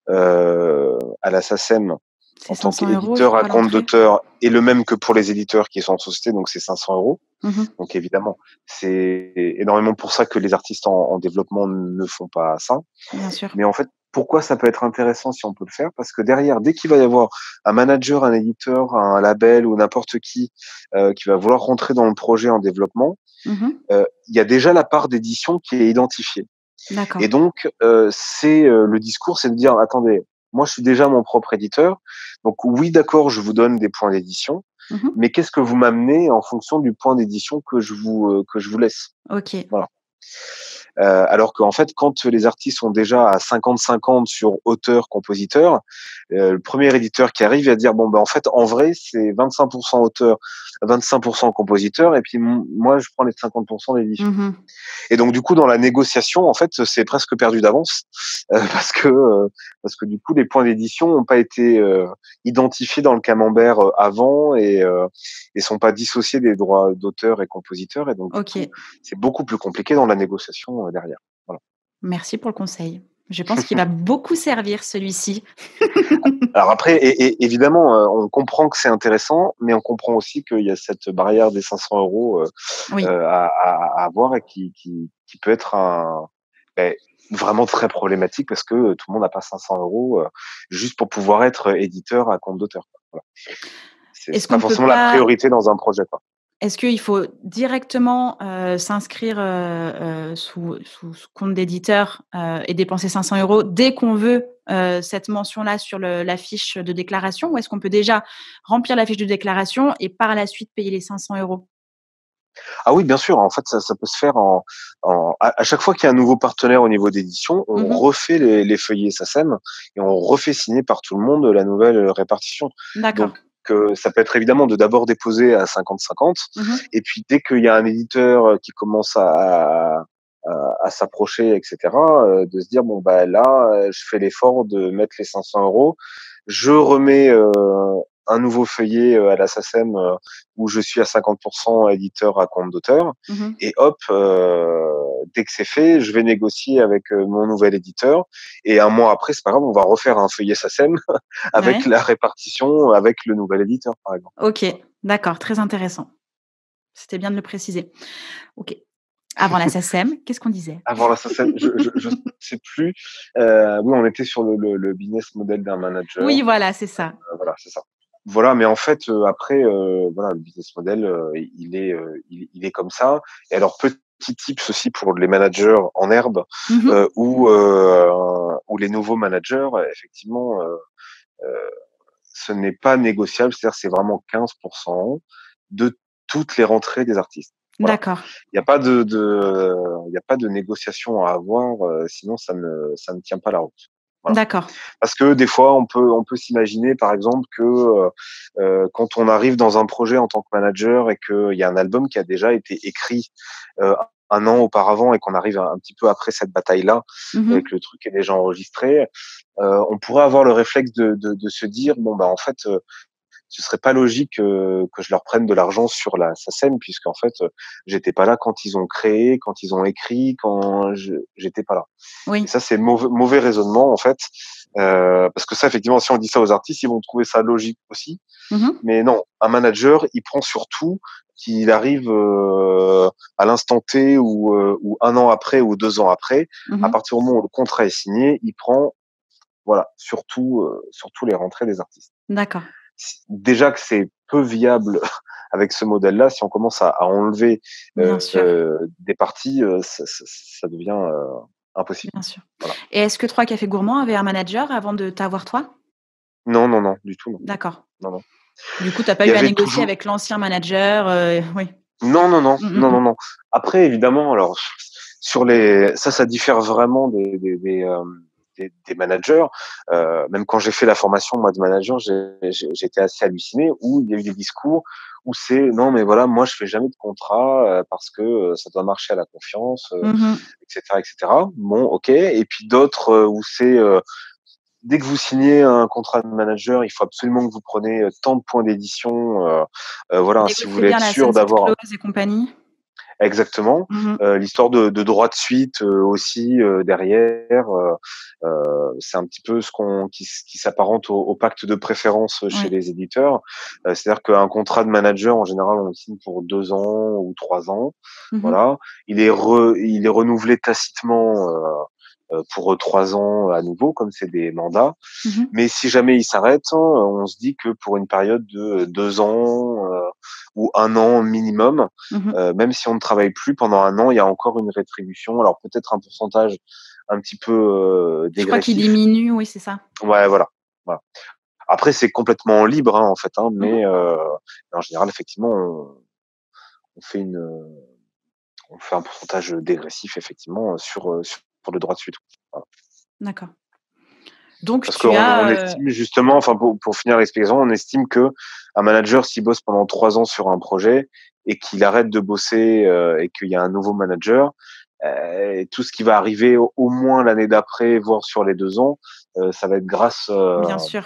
à la SACEM C'est en tant 500 € je qu'éditeur à crois à compte l'entrée? d'auteur est le même que pour les éditeurs qui sont en société, donc c'est 500 €. Mmh. Donc évidemment, c'est énormément pour ça que les artistes en développement ne font pas ça. Bien sûr. Mais en fait, pourquoi ça peut être intéressant si on peut le faire? Parce que derrière, dès qu'il va y avoir un manager, un éditeur, un label ou n'importe qui va vouloir rentrer dans le projet en développement, Mmh. il y a déjà la part d'édition qui est identifiée. Et D'accord. donc, le discours, c'est de dire: «Attendez, moi je suis déjà mon propre éditeur, donc oui d'accord, je vous donne des points d'édition, Mmh. mais qu'est-ce que vous m'amenez en fonction du point d'édition que je vous laisse?» OK. Voilà. Alors qu'en fait, quand les artistes sont déjà à 50-50 sur auteur, compositeur, le premier éditeur qui arrive va dire: «Bon, ben en fait, en vrai, c'est 25 auteur, 25 compositeur et puis moi, je prends les 50 d'édition». Mmh. Et donc du coup, dans la négociation, en fait, c'est presque perdu d'avance, parce que du coup, les points d'édition n'ont pas été, identifiés dans le camembert, avant et sont pas dissociés des droits d'auteur et compositeur et donc du coup, OK. c'est beaucoup plus compliqué dans la négociation, derrière. Voilà. Merci pour le conseil. Je pense qu'il va beaucoup servir celui-ci. Alors après évidemment, on comprend que c'est intéressant, mais on comprend aussi qu'il y a cette barrière des 500 €, Oui. à avoir et qui peut être beh, vraiment très problématique parce que, tout le monde n'a pas 500 € juste pour pouvoir être éditeur à compte d'auteur, quoi. Voilà. Est-ce C'est pas qu'on peut forcément la pas priorité dans un projet, quoi. Est-ce qu'il faut directement, s'inscrire, sous compte d'éditeur, et dépenser 500 € dès qu'on veut, cette mention-là sur la fiche de déclaration? Ou est-ce qu'on peut déjà remplir la fiche de déclaration et par la suite payer les 500 €? Ah oui, bien sûr, en fait, ça peut se faire à chaque fois qu'il y a un nouveau partenaire au niveau d'édition, on Mmh. refait les feuillets SACEM et on refait signer par tout le monde la nouvelle, répartition. D'accord. Donc ça peut être évidemment de d'abord déposer à 50-50 Mmh. et puis dès qu'il y a un éditeur, qui commence s'approcher et cetera, de se dire: «Bon, bah, là, je fais l'effort de mettre les 500 €, je remets, un nouveau feuillet, à la SACEM, où je suis à 50 éditeur à compte d'auteur Mmh. et hop, dès que c'est fait, je vais négocier avec, mon nouvel éditeur et un mois après, c'est pas grave, on va refaire un feuillet SACEM avec Ouais. la répartition avec le nouvel éditeur, par exemple. OK, Voilà. d'accord, très intéressant. C'était bien de le préciser. OK. Avant la SACEM, qu'est-ce qu'on disait? Avant la SACEM, je sais plus, oui, on était sur le business model d'un manager, Oui, voilà, c'est ça. voilà, c'est ça. Voilà, mais en fait, après, voilà, le business model, il est comme ça et alors petit tips aussi pour les managers en herbe, Mmh. ou les nouveaux managers, effectivement, ce n'est pas négociable, c'est-à-dire c'est vraiment 15 de toutes les rentrées des artistes. Voilà. D'accord. Il y a pas il y a pas de négociation à avoir, sinon ça ne tient pas la route. Voilà. D'accord. Parce que des fois, on peut s'imaginer, par exemple, que, quand on arrive dans un projet en tant que manager et qu'il y a un album qui a déjà été écrit, heu, 1 an auparavant et qu'on arrive un petit peu après cette bataille-là et Mmh. que le truc est déjà enregistré, on pourrait avoir le réflexe de se dire: «Bon, bah, en fait, ce serait pas logique, que je leur prenne de l'argent sur la SACEM puisqu'en fait, j'étais pas là quand ils ont créé, quand ils ont écrit, quand j'étais pas là». Et Oui. ça, c'est mauvais raisonnement en fait. Parce que ça, effectivement, si on dit ça aux artistes, ils vont trouver ça logique aussi. Mmh. Mais non, un manager, il prend surtout qu'il arrive à l'instant T ou 1 an après ou 2 ans après. À Mmh. partir du moment où le contrat est signé, il prend voilà surtout les rentrées des artistes. D'accord, Déjà que c'est peu viable avec ce modèle-là, si on commence à enlever bien sûr, des parties, ça devient impossible. bien sûr. Voilà. Et est-ce que 3 cafés gourmands avaient un manager avant de t'avoir toi? Non, non, non, du tout, non. D'accord. Non, non. Du coup, tu as pas Il y eu à avait négocier toujours avec l'ancien manager, oui. non, non, non, Mmh, mmh non, mh. non, non. Après, évidemment, alors sur les ça diffère vraiment des managers. Même quand j'ai fait la formation moi de manager, j'étais assez halluciné où il y a eu des discours où c'est non mais voilà moi je fais jamais de contrat parce que ça doit marcher à la confiance, Mmh. etc., etc. Bon, ok. Et puis d'autres où c'est dès que vous signez un contrat de manager, il faut absolument que vous preniez tant de points d'édition. Tu Voilà, si vous négociais voulez bien être la sûr sunset d'avoir clause et compagnie? exactement. Mmh mh. L'histoire de droit de suite aussi derrière, c'est un petit peu ce qu'on qui s'apparente au pacte de préférence chez Oui. les éditeurs. C'est-à-dire qu'un contrat de manager, en général, on le signe pour 2 ans ou 3 ans. Mmh mh. Voilà. Il est renouvelé tacitement pour 3 ans à nouveau, comme c'est des mandats. Mmh mh. Mais si jamais il s'arrête, on se dit que pour une période de 2 ans ou 1 an minimum, Mmh mh. même si on ne travaille plus pendant 1 an, il y a encore une rétribution. Alors peut-être un pourcentage un petit peu Je crois qu'il dégressif. diminue, oui, c'est ça. Ouais, voilà, voilà. Après c'est complètement libre, en fait, Mmh mh. mais en général effectivement on fait une, on fait un pourcentage dégressif effectivement sur le droit de suite. Voilà. D'accord. Donc Parce tu qu'on as, estime justement, enfin pour finir l'explication, on estime que un manager s'il bosse pendant 3 ans sur un projet et qu'il arrête de bosser, et qu'il y a un nouveau manager, tout ce qui va arriver au moins l'année d'après, voire sur les 2 ans, ça va être grâce, bien sûr,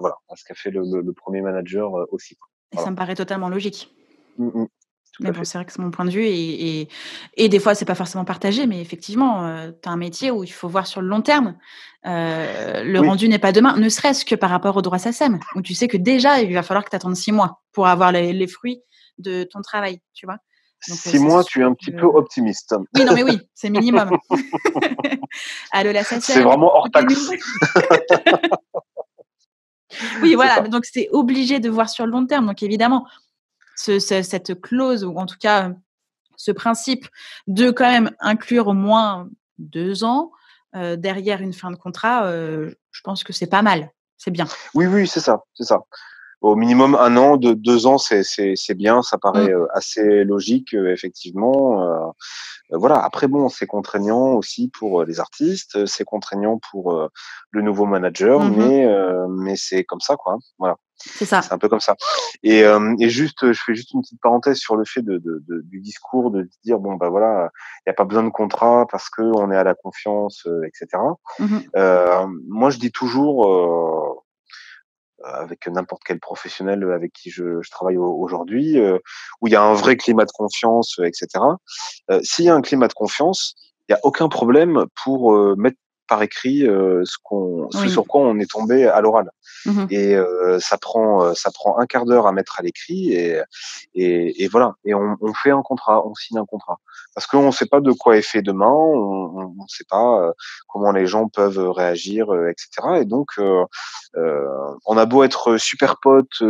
voilà, à ce qu'a fait le 1er manager, aussi, quoi. et ça Voilà. me paraît totalement logique. Mmh mh. Tout Mais à bon, fait. c'est vrai que c'est mon point de vue et des fois, c'est pas forcément partagé, mais effectivement, tu as un métier où il faut voir sur le long terme. Le Oui, rendu n'est pas demain, ne serait-ce que par rapport au droit SACEM, où tu sais que déjà, il va falloir que tu attendes 6 mois pour avoir les fruits de ton travail, tu vois? Donc, 6 c'est mois, tu es sûr un petit que peu optimiste. oui, non, mais oui, c'est minimum. Allô la C'est SACEM, vraiment hors écoutez-nous. taxe. Oui, C'est voilà, ça. donc c'est obligé de voir sur le long terme. Donc évidemment, cette clause ou en tout cas, ce principe de quand même inclure au moins 2 ans, derrière une fin de contrat, je pense que c'est pas mal. C'est bien. Oui, oui, c'est ça, c'est ça. Au minimum 1 an, 2 ans, c'est bien, ça paraît, Mmh. assez logique, effectivement, voilà. Après bon, c'est contraignant aussi pour, les artistes, c'est contraignant pour, le nouveau manager, Mmh mh. mais c'est comme ça, quoi, hein. Voilà, C'est c'est ça. un peu comme ça et juste, je fais juste une petite parenthèse sur le fait du discours de se dire: «Bon, bah, voilà, il y a pas besoin de contrat parce qu'on est à la confiance», et cetera. Mmh mh. Moi, je dis toujours, avec n'importe quel professionnel avec qui je travaille aujourd'hui, où il y a un vrai climat de confiance, et cetera. S'il y a un climat de confiance, il y a aucun problème pour, mettre par écrit, ce Oui. sur quoi on est tombé à l'oral. Mmh mh. Et ça prend un quart d'heure à mettre à l'écrit et voilà et on fait un contrat, on signe un contrat. Parce qu'on ne sait pas de quoi est fait demain, on sait pas, comment les gens peuvent, réagir, et cetera et donc on a beau être super potes,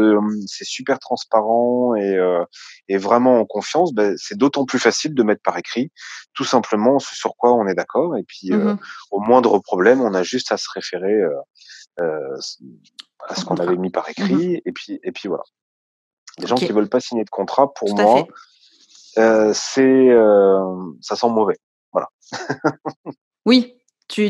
c'est super transparent et vraiment en confiance, beh, c'est d'autant plus facile de mettre par écrit, tout simplement ce sur quoi on est d'accord et puis, Mmh mh. au moindre problème, on a juste à se référer, s à Au ce qu'on avait contrat. mis par Mmh mh. écrit et puis voilà. Les gens qui OK, veulent pas signer de contrat, pour tout à moi, fait. ça sent mauvais. Voilà. Oui, tu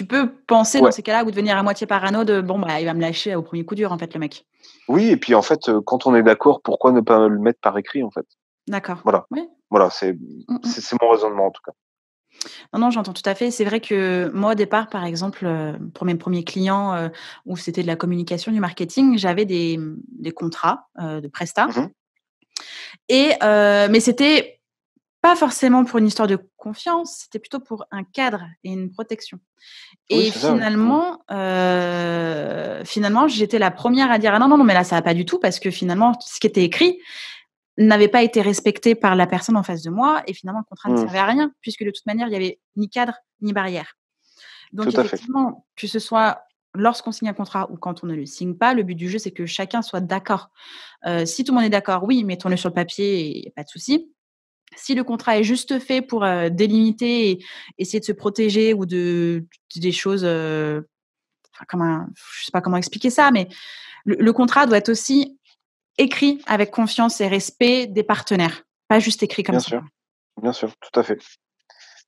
peux penser dans Ouais. ces cas-là ou devenir à moitié parano de: «Bon, bah, il va me lâcher au premier coup dur, en fait, le mec». Oui et puis en fait, quand on est d'accord, pourquoi ne pas le mettre par écrit, en fait? D'accord. Voilà. Oui. Voilà, c'est Mmh mh. c'est c'est mon raisonnement en tout cas. Non, non, j'entends tout à fait. C'est vrai que moi, au départ, par exemple, pour mes premiers clients, où c'était de la communication, du marketing, j'avais des contrats, de prestat Mmh mh. mais c'était pas forcément pour une histoire de confiance, c'était plutôt pour un cadre et une protection. Oui, Et c'est ça, ouais. Mmh. finalement, j'étais la première à dire: «Ah non, non, non, mais là, ça va pas du tout», parce que finalement, ce qui était écrit n'avait pas été respecté par la personne en face de moi et finalement, le contrat ne Mmh. servait à rien puisque de toute manière, il y avait ni cadre ni barrière. Tout Donc à fait. effectivement, que ce soit lorsqu'on signe un contrat ou quand on ne le signe pas, le but du jeu, c'est que chacun soit d'accord. Si tout le monde est d'accord, oui, mettons-le sur le papier et pas de souci. Si le contrat est juste fait pour, délimiter et essayer de se protéger ou des choses, enfin je sais pas comment expliquer ça, mais le contrat doit être aussi écrit avec confiance et respect des partenaires, pas juste écrit comme Bien ça, sûr, quoi. bien sûr, tout à fait.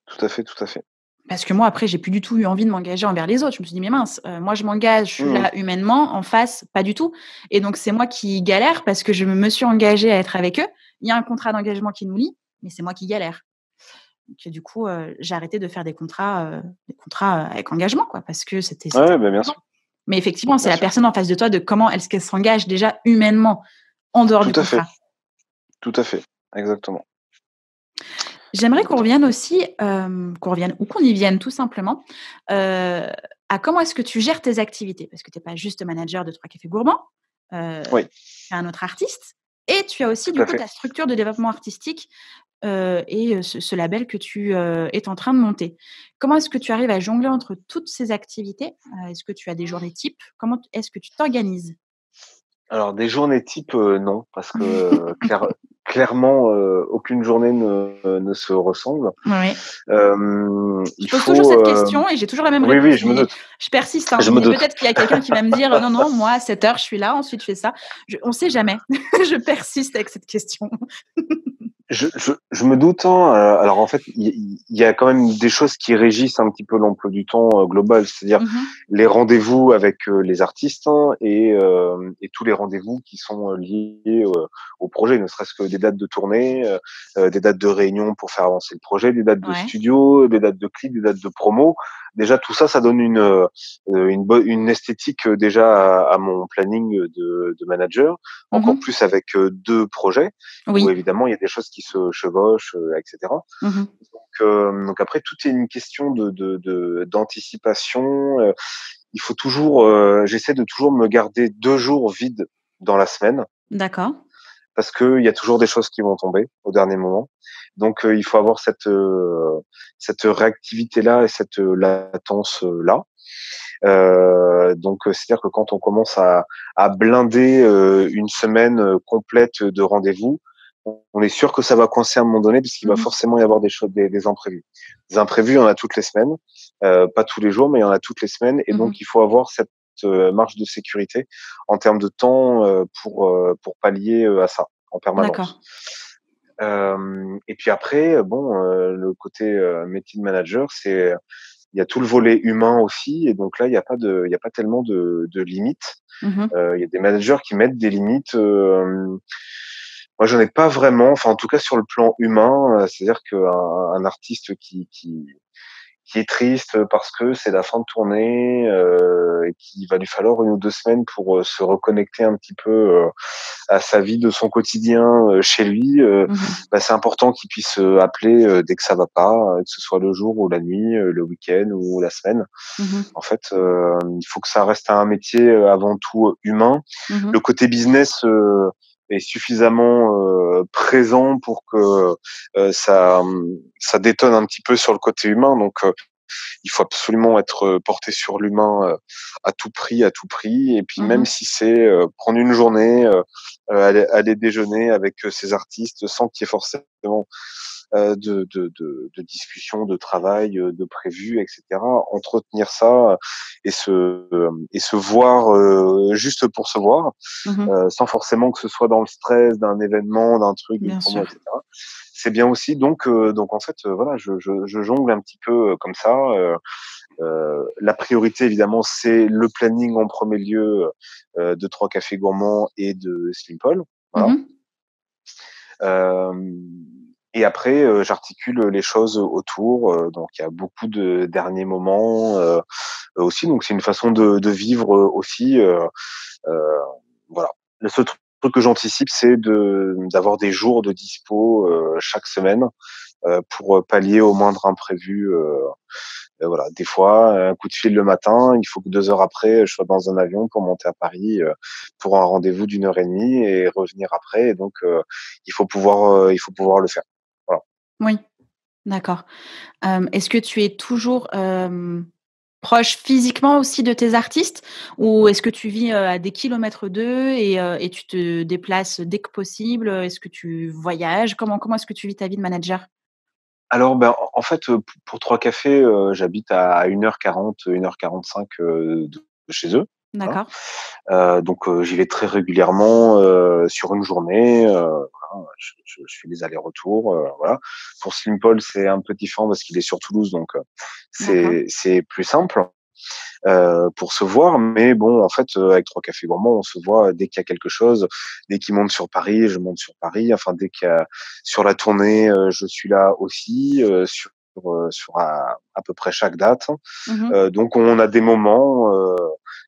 Tout à fait, tout à fait. Parce que moi, après, j'ai plus du tout eu envie de m'engager envers les autres. Je me suis dit: «Mais mince, moi je m'engage, je suis Mmh mh. là humainement, en face, pas du tout» et donc c'est moi qui galère parce que je me suis engagée à être avec eux. Il y a un contrat d'engagement qui nous lie, mais c'est moi qui galère. Donc du coup, j'ai arrêté de faire des contrats, avec engagement, quoi, parce que Ouais, c'était ouais, bah, bien épuisant. sûr, Mais effectivement, c'est bien la sûr. personne en face de toi, de comment est-ce qu'elle s'engage déjà humainement en dehors Tout du à fait, contrat. tout à fait. Exactement, J'aimerais qu'on exactement. revienne aussi, qu'on revienne ou qu'on y vienne tout simplement, à comment est-ce que tu gères tes activités? Parce que tu es pas juste manager de 3 cafés gourmands, Oui, tu es un autre artiste et tu as aussi tout du à coup fait. ta structure de développement artistique, et ce label que tu, es en train de monter. Comment est-ce que tu arrives à jongler entre toutes ces activités? Est-ce que tu as des journées types? Comment est-ce que tu t'organises? Alors des journées types, non, parce que, clairement, aucune journée ne se ressemble. Oui. Je Il pose toujours faut, cette question et j'ai toujours la même oui, oui, réponse, je me mais doute, je persiste, hein, je me mais doute. peut-être qu'il y a quelqu'un qui va me dire: «Non, non, moi à 7 heures je suis là, ensuite je fais ça». On sait jamais. Je persiste avec cette question. Je me doute, hein, alors en fait, il y a quand même des choses qui régissent un petit peu l'emploi du temps, global. C'est-à-dire Mmh mh. les rendez-vous avec, les artistes, hein, et tous les rendez-vous qui sont, liés, au projet, ne serait-ce que des dates de tournée, des dates de réunion pour faire avancer le projet, des dates de Ouais. studio, des dates de clips, des dates de promo. Déjà tout ça, ça donne une esthétique, déjà à mon planning, de manager. Mmh Encore mh. plus avec, 2 projets où Oui. évidemment il y a des choses qui se chevauchent, et cetera. Mmh mh. Donc après tout est une question d'anticipation, il faut toujours, j'essaie de toujours me garder 2 jours vides dans la semaine D'accord. parce qu'il y a toujours des choses qui vont tomber au dernier moment. Donc il faut avoir cette réactivité-là et cette, latence, là. Donc c'est-à-dire que quand on commence à blinder, une semaine, complète de rendez-vous, on est sûr que ça va coincer à un moment donné puisqu'il va Mmh mh. forcément y avoir des imprévus. Des imprévus, il y en a toutes les semaines, pas tous les jours, mais il y en a toutes les semaines et Mmh donc mh. il faut avoir cette, marge de sécurité en termes de temps, pour pallier, à ça en D'accord. permanence. Et puis après, bon, le côté, métier de manager, c'est il y a tout le volet humain aussi et donc là, il y a pas tellement de limites. Mmh mh. Il y a des managers qui mettent des limites, moi j'en ai pas vraiment, enfin en tout cas sur le plan humain, c'est-à-dire qu'un artiste qui est triste parce que c'est la fin de tournée, et qu'il va lui falloir 1 ou 2 semaines pour, se reconnecter un petit peu, à sa vie de son quotidien, chez lui, Mmh mh. bah, c'est important qu'il puisse, appeler, dès que ça va pas, que ce soit le jour ou la nuit, le week-end ou la semaine. Mmh mh. En fait, il faut que ça reste un métier, avant tout, humain. Mmh mh. Le côté business, est suffisamment, présent pour que, ça détonne un petit peu sur le côté humain donc il faut absolument être, porté sur l'humain, à tout prix, à tout prix. Et puis Mmh même mh. si c'est, prendre une journée, aller déjeuner avec, ces artistes sans qu'il y ait forcément, de discussions, de travail, de prévues et cetera. Entretenir ça, et se voir, juste pour se voir, Mmh mh. sans forcément que ce soit dans le stress d'un événement, d'un truc, d'une Bien promo et sûr. cetera. C'est bien aussi donc en fait, voilà, je jongle un petit peu, comme ça, la priorité évidemment, c'est le planning en premier lieu, de 3 cafés gourmands et de Slimpol, Mmh voilà. mh. Hem et après, j'articule les choses autour, donc il y a beaucoup de derniers moments, aussi, donc c'est une façon de vivre, aussi, heu, voilà. Le seul truc que j'anticipe, c'est d'avoir des jours de dispo, chaque semaine pour pallier au moindre imprévu. Voilà, des fois, un coup de fil le matin, il faut que 2 heures après, je sois dans un avion pour monter à Paris pour un rendez-vous d'1 heure et demie et revenir après. Et donc, il faut pouvoir le faire. Voilà. Oui, d'accord. Est-ce que tu es toujours, proche physiquement aussi de tes artistes? Ou est-ce que tu vis, à des kilomètres d'eux et tu te déplaces dès que possible? Est-ce que tu voyages? Comment est-ce que tu vis ta vie de manager? Alors, ben, en fait, pour 3 cafés, j'habite à 1h40, 1h45 de chez eux, hein. D'accord, Donc, j'y vais très régulièrement, sur une journée, voilà, je fais des allers-retours, voilà. Pour Slim Paul, c'est un peu différent parce qu'il est sur Toulouse, donc, d'accord. c'est plus simple, pour se voir. Mais bon, en fait, avec 3 cafés gourmands, on se voit dès qu'il y a quelque chose. Dès qu'il monte sur Paris, je monte sur Paris. Enfin, dès qu'il y a sur la tournée, je suis là aussi, sur à peu près chaque date. Mmh. Donc on a des moments,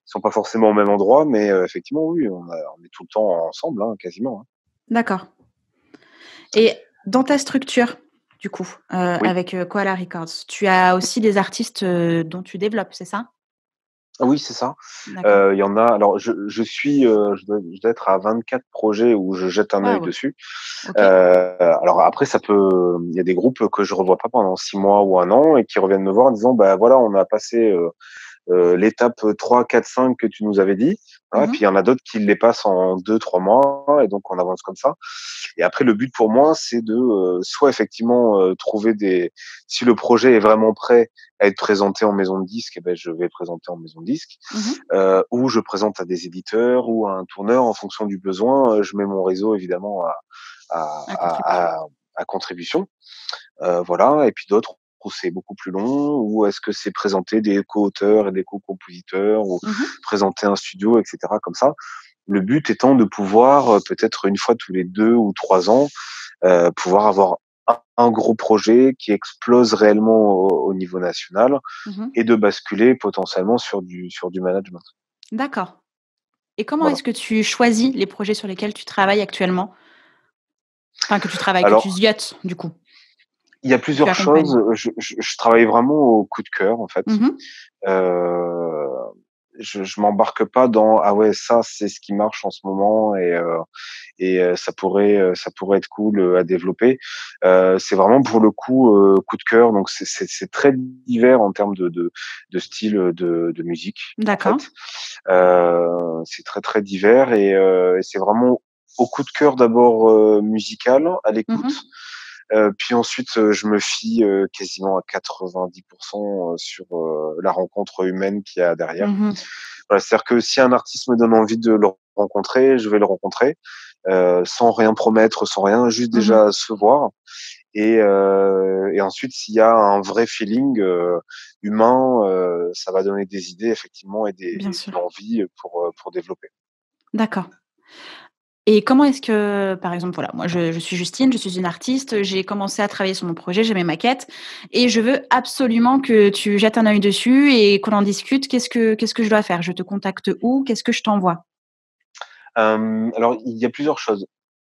qui sont pas forcément au même endroit, mais effectivement, oui, on est tout le temps ensemble, hein, quasiment, hein. D'accord. Et dans ta structure, du coup, Oui. avec, Koala Records, tu as aussi des artistes, dont tu développes, c'est ça? Oui, c'est ça. D'accord. Il y en a alors je dois être à 24 projets où je jette un œil Waouh! dessus. OK. Alors après il y a des groupes que je revois pas pendant 6 mois ou 1 an et qui reviennent me voir en disant: «Bah, voilà, on a passé, l'étape 3, 4, 5 que tu nous avais dit». Voilà, puis Mmh. il y en a d'autres qui les passent en 2, 3 mois et donc on avance comme ça. Et après, le but pour moi, c'est de soit effectivement trouver des. Si le projet est vraiment prêt à être présenté en maison de disque, eh ben, je vais présenter en maison de disque, Mmh. ou je présente à des éditeurs ou à un tourneur en fonction du besoin. Je mets mon réseau évidemment à, À contribution. à, à, à contribution. Voilà. Et puis d'autres où c'est beaucoup plus long, ou est-ce que c'est présenter des co-auteurs et des co-compositeurs, ou Mmh. présenter un studio, etc. Comme ça. Le but étant de pouvoir, peut-être une fois tous les 2 ou 3 ans, pouvoir avoir un gros projet qui explose réellement au niveau national Mmh. et de basculer potentiellement sur du management. D'accord. Et comment Voilà. est-ce que tu choisis les projets sur lesquels tu travailles actuellement? Enfin, que tu travailles, que tu Alors, ziotes, du coup, il y a que tu plusieurs accompagnes? choses. Je travaille vraiment au coup de cœur, en fait. Mmh. Heu, je m'embarque pas dans: «Ah ouais, ça, c'est ce qui marche en ce moment et ça pourrait être cool, à développer». C'est vraiment pour le coup de cœur, donc c'est très divers en termes de style, de musique, en fait. D'accord. C'est très, très divers et c'est vraiment au coup de cœur d'abord, musical, à l'écoute. Mmh. Puis ensuite, je me fie, quasiment à 90 sur, la rencontre humaine qu'il y a derrière. Mmh. Voilà, c'est-à-dire que si un artiste me donne envie de le rencontrer, je vais le rencontrer, sans rien promettre, sans rien, juste Mmh. déjà se voir. Et ensuite, s'il y a un vrai feeling, humain, ça va donner des idées effectivement Bien et de sûr. l'envie pour développer. D'accord. Et comment est-ce que, par exemple, voilà, moi je suis Justine, je suis une artiste, j'ai commencé à travailler sur mon projet, j'ai mes maquettes et je veux absolument que tu jettes un œil dessus et qu'on en discute. Qu'est-ce que je dois faire? Je te contacte où? Qu'est-ce que je t'envoie? Alors il y a plusieurs choses.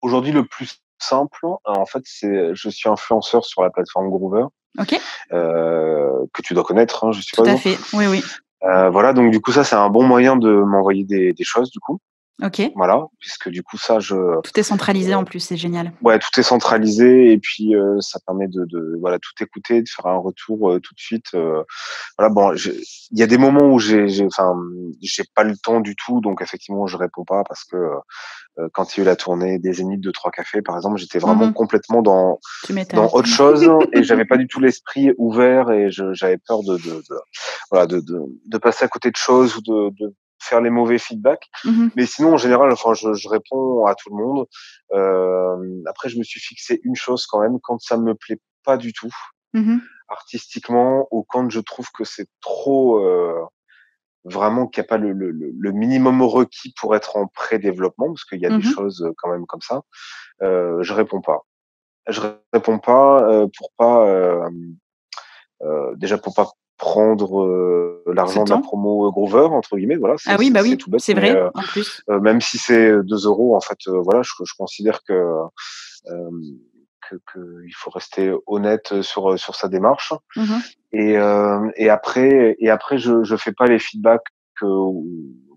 Aujourd'hui, le plus simple, en fait, c'est je suis influenceur sur la plateforme Groover, OK, que tu dois connaître, hein, je tout à suppose? fait. Oui, oui. Voilà, donc du coup, ça, c'est un bon moyen de m'envoyer des choses, du coup. OK. Voilà, puisque du coup, ça, Tout est centralisé en plus, c'est génial. ouais, tout est centralisé et puis, ça permet de voilà, tout écouter, de faire un retour, tout de suite. Voilà, bon, il y a des moments où j'ai pas le temps du tout, donc effectivement, je réponds pas parce que, quand il y a eu la tournée des Zéniths de 3 cafés, par exemple, j'étais vraiment Mmh. complètement Tu dans m'étonnes. autre chose et j'avais pas du tout l'esprit ouvert et j'avais peur voilà, de passer à côté de choses ou de faire les mauvais feedbacks. Mmh. Mais sinon, en général, enfin, je réponds à tout le monde. Après, je me suis fixé une chose quand même, quand ça me plaît pas du tout, Mmh. artistiquement, ou quand je trouve que c'est trop, vraiment qu'il y a pas le minimum requis pour être en pré-développement, parce qu'il y a des Mmh. choses, quand même comme ça, je réponds pas. Je réponds pas, pour pas, déjà pour pas prendre, Ce l'argent de la temps? promo, Groover entre guillemets, voilà, Ah c'est oui, c'est bah c'est oui, tout bête, c'est mais, vrai, en plus. même si c'est 2 € en fait, voilà, je considère hem, il faut rester honnête sur sa démarche. Mmh. Et après, je fais pas les feedbacks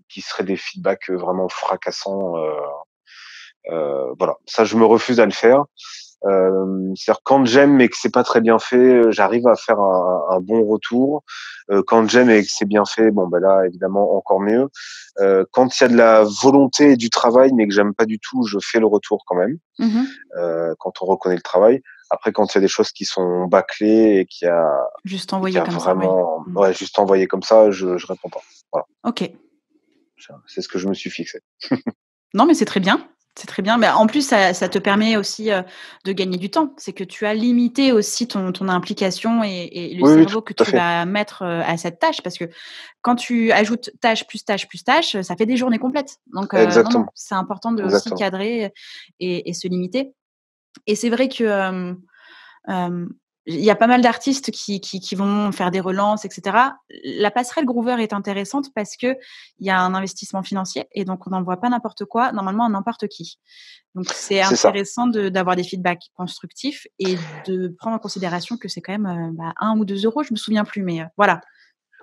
qui seraient des feedbacks vraiment fracassants. Voilà, ça, je me refuse à le faire. C'est-à-dire quand j'aime mais que c'est pas très bien fait, j'arrive à faire un bon retour. Quand j'aime et que c'est bien fait, bon ben là évidemment encore mieux. Quand il y a de la volonté et du travail mais que j'aime pas du tout, je fais le retour quand même. Mmh. Quand on reconnaît le travail. Après, quand il y a des choses qui sont bâclées Juste et qu'il envoyer y a comme ça, oui. vraiment juste envoyé comme ça, je réponds pas. Voilà, OK. c'est ce que je me suis fixé. Non, mais c'est très bien. C'est très bien. Mais en plus, ça te permet aussi, de gagner du temps. C'est que tu as limité aussi ton implication et le Oui, oui, tout cerveau que à tu fait. vas mettre, à cette tâche. Parce que quand tu ajoutes tâche, plus tâche, plus tâche, ça fait des journées complètes. Donc, non, non, Exactement, c'est important de aussi exactement. cadrer et se limiter. Et c'est vrai que, Hem, il y a pas mal d'artistes qui vont faire des relances et cetera. La passerelle Groover est intéressante parce qu'il y a un investissement financier et donc on n'envoie pas n'importe quoi, normalement à n'importe qui. Donc c'est C'est ça. intéressant d'avoir des feedbacks constructifs et de prendre en considération que c'est quand même, 1 ou 2 €, je me souviens plus, mais voilà.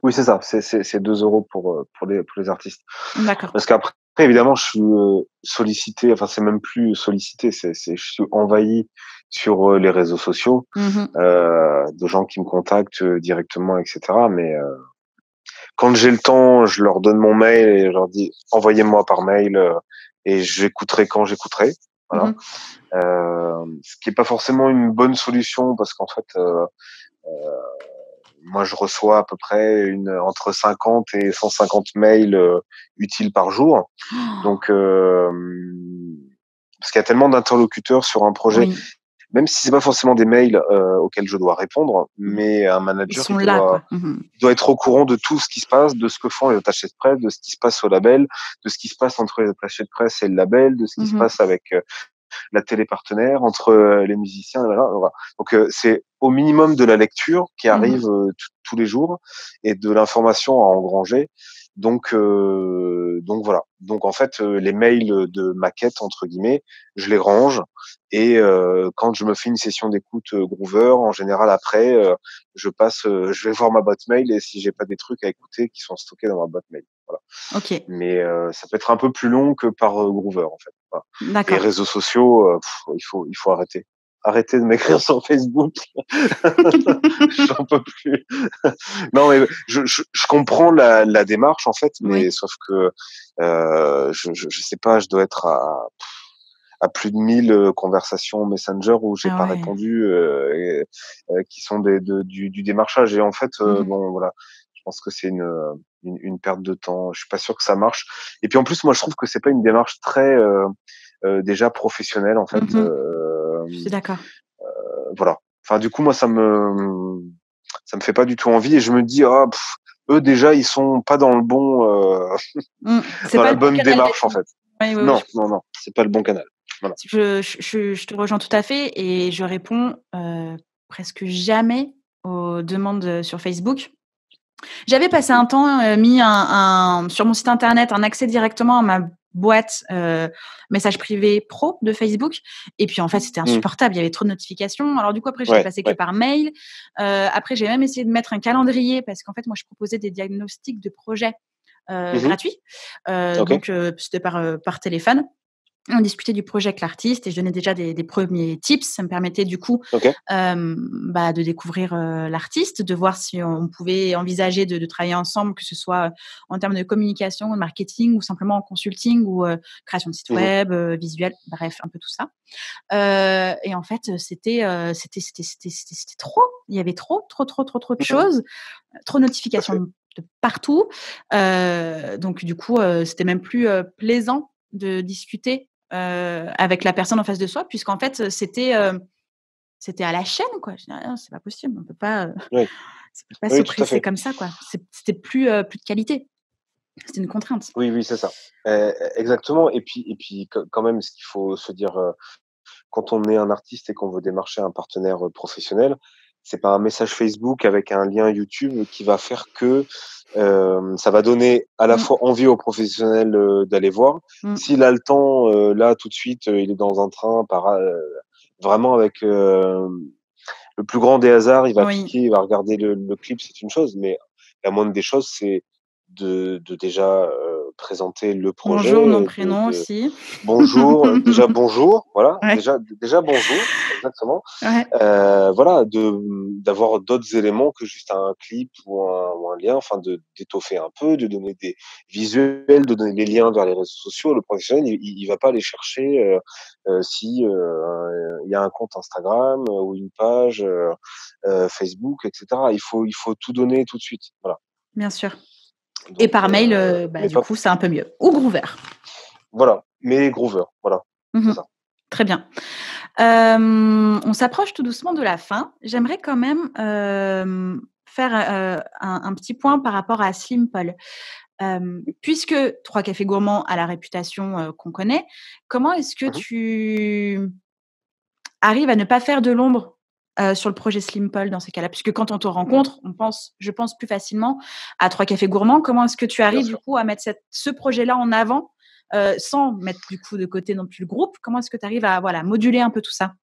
Oui, c'est ça, c'est 2 € pour les artistes. D'accord. Parce qu'après, évidemment, je suis, sollicité, enfin, c'est même plus sollicité, je suis envahi sur, les réseaux sociaux, Mmh. de gens qui me contactent, directement et cetera. Mais, quand j'ai le temps, je leur donne mon mail et je leur dis: «Envoyez-moi par mail, et j'écouterai quand j'écouterai». Voilà. Mmh. Ce qui est pas forcément une bonne solution parce qu'en fait, moi, je reçois à peu près entre 50 et 150 mails, utiles par jour. Donc, parce qu'il y a tellement d'interlocuteurs sur un projet, Oui. même si c'est pas forcément des mails, auxquels je dois répondre, Mmh. mais un Ils manager, sont là, quoi. Mmh. il doit être au courant de tout ce qui se passe, de ce que font les attachés de presse, de ce qui se passe au label, de ce qui se passe entre les attachés de presse et le label, de ce qui se Mmh. passe avec, la télé partenaire, entre, les musiciens, voilà. Donc, c'est au minimum de la lecture qui Mmh. arrive, tous les jours et de l'information à engranger. Donc voilà. Donc en fait, les mails de «maquettes» entre guillemets, je les range et quand je me fais une session d'écoute, Groover, en général après, je vais voir ma boîte mail et si j'ai pas des trucs à écouter qui sont stockés dans ma boîte mail. Voilà. OK, Mais ça peut être un peu plus long que par, Groover, en fait. Voilà. Et d'accord. réseaux sociaux, il faut arrêter. Arrêtez de m'écrire sur Facebook. J'en peux plus. Non, mais je comprends la démarche, en fait, mais Oui. sauf que, je sais pas, je dois être à plus de 1000 conversations Messenger où j'ai Ah pas ouais. répondu, qui sont du démarchage et en fait, Mmh. bon, voilà, je pense que c'est une perte de temps. Je suis pas sûr que ça marche et puis, en plus, moi, je trouve que c'est pas une démarche très, déjà professionnelle, en fait, Mmh. Je suis d'accord. voilà. Enfin, du coup, moi, ça me fait pas du tout envie et je me dis: «Ah, eux, déjà, ils sont pas dans le bon, Mmh. C'est dans pas la le bon bonne canal démarche, en d'acquis. fait». Oui, oui, oui, Non, non, non, c'est pas le bon canal. Voilà. je te rejoins tout à fait et je réponds, presque jamais aux demandes, sur Facebook. J'avais passé Mmh. un temps, mis un sur mon site internet, un accès directement à ma boîte, messages privés pro de Facebook et puis, en fait, c'était Mmh. insupportable. Il y avait trop de notifications. Alors du coup, après, j'étais Ouais, passée que ouais. par mail. Après, j'ai même essayé de mettre un calendrier parce qu'en fait, moi, je proposais des diagnostics de projets, Mmh. gratuits. OK. Donc, c'était par téléphone. On discutait du projet avec l'artiste et je donnais déjà des 1ers tips. Ça me permettait du coup, OK. de découvrir, l'artiste, de voir si on pouvait envisager de travailler ensemble, que ce soit, en termes de communication, de marketing ou simplement en consulting ou, création de site Mmh. web, visuel, bref, un peu tout ça. Et en fait, c'était trop. Il y avait trop, trop, trop, trop, trop de Mmh. choses, trop de Tout à notifications fait. de partout. Donc du coup, c'était même plus, plaisant de discuter, avec la personne en face de soi puisqu'en fait, c'était à la chaîne, quoi. Je dis: «Ah non, c'est pas possible, on peut pas, Oui. ça peut pas Oui, tout à s'oppresser fait. comme ça, quoi». C'était plus de qualité, c'était une contrainte. Oui, oui, c'est ça. Exactement et puis quand même, ce qu'il faut se dire, quand on est un artiste et qu'on veut démarcher un partenaire, professionnel, c'est pas un message Facebook avec un lien YouTube qui va faire que, ça va donner à la Mmh, fois envie au professionnel, d'aller voir. mmh, S'il a le temps, là, tout de suite, il est dans un train vraiment avec le plus grand des hasards, il va Oui. cliquer, il va regarder le clip, c'est une chose, mais la moindre des choses, c'est de déjà présenter le Bonjour, nom, projet, prénom aussi. bonjour, déjà bonjour, voilà, Ouais, déjà bonjour, exactement. ouais, Voilà, d'avoir d'autres éléments que juste un clip ou un lien, enfin d'étoffer un peu, de donner des visuels, de donner des liens vers les réseaux sociaux. Le professionnel, il va pas aller chercher, si, il y a un compte Instagram, ou une page, Facebook et cetera. Il faut tout donner tout de suite. Voilà, bien sûr. Et donc par mail, mais du pas coup, c'est un peu mieux. Ou Groover. voilà, mais Groover, voilà, c'est Mmh. ça. Très bien. On s'approche tout doucement de la fin. J'aimerais quand même, faire, un petit point par rapport à Slimpol. Puisque 3 cafés gourmands a la réputation, qu'on connaît, comment est-ce que Mmh mh. tu arrives à ne pas faire de l'ombre, sur le projet Slimpol dans ces cas-là? Puisque quand on te rencontre, je pense plus facilement à 3 cafés gourmands. Comment est-ce que tu Bien arrives du sûr. coup à mettre ce projet-là en avant, sans mettre du coup de côté non plus le groupe? Comment est-ce que tu arrives à, voilà, moduler un peu tout ça?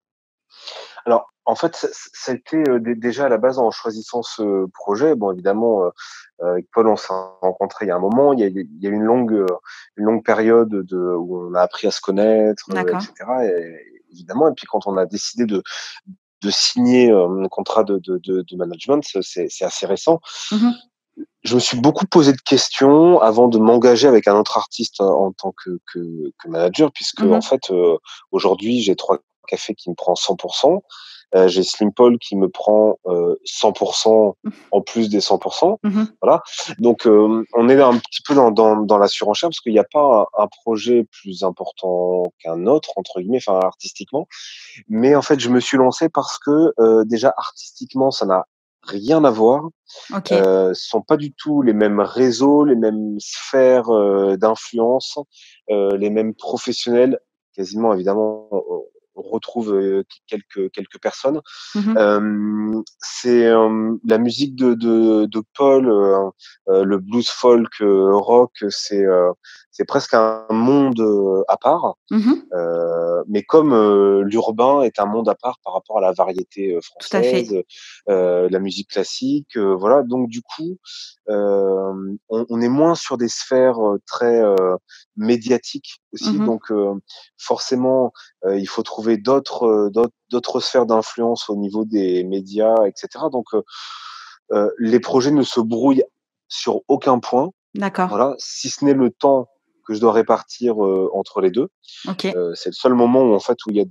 Alors, en fait, ça a été, déjà à la base en choisissant ce projet, bon évidemment, avec Paul, on s'est rencontrés il y a un moment, il y a eu une longue période où on a appris à se connaître, et D'accord. cetera, et évidemment, et puis quand on a décidé de signer, un contrat de management, c'est assez récent. Mmh mh. Je me suis beaucoup posé de questions avant de m'engager avec un autre artiste en tant que manager, puisque en Mmh. fait, aujourd'hui, j'ai 3 cafés qui me prend 100. J'ai Slimpol qui me prend 100 en plus des 100. Mmh. Voilà. Donc, on est un petit peu dans la surenchère parce qu'il n'y a pas un projet plus important qu'un autre, entre guillemets, enfin artistiquement. Mais en fait, je me suis lancé parce que, déjà artistiquement, ça n'a rien à voir. OK. Ce sont pas du tout les mêmes réseaux, les mêmes sphères, d'influence, les mêmes professionnels. Quasiment évidemment, on retrouve, quelques personnes. Mmh. C'est, la musique de Paul, le blues folk, rock, c'est presque un monde, à part. Mmh. Mais comme, l'urbain est un monde à part par rapport à la variété, Tout à fait. française, la musique classique, voilà, donc du coup, on est moins sur des sphères, très, médiatiques aussi, Mmh. donc forcément, il faut trouver d'autres sphères d'influence au niveau des médias et cetera, donc les projets ne se brouillent sur aucun point, D'accord. voilà, si ce n'est le temps que je dois répartir, entre les 2. OK. C'est le seul moment où en fait où il y a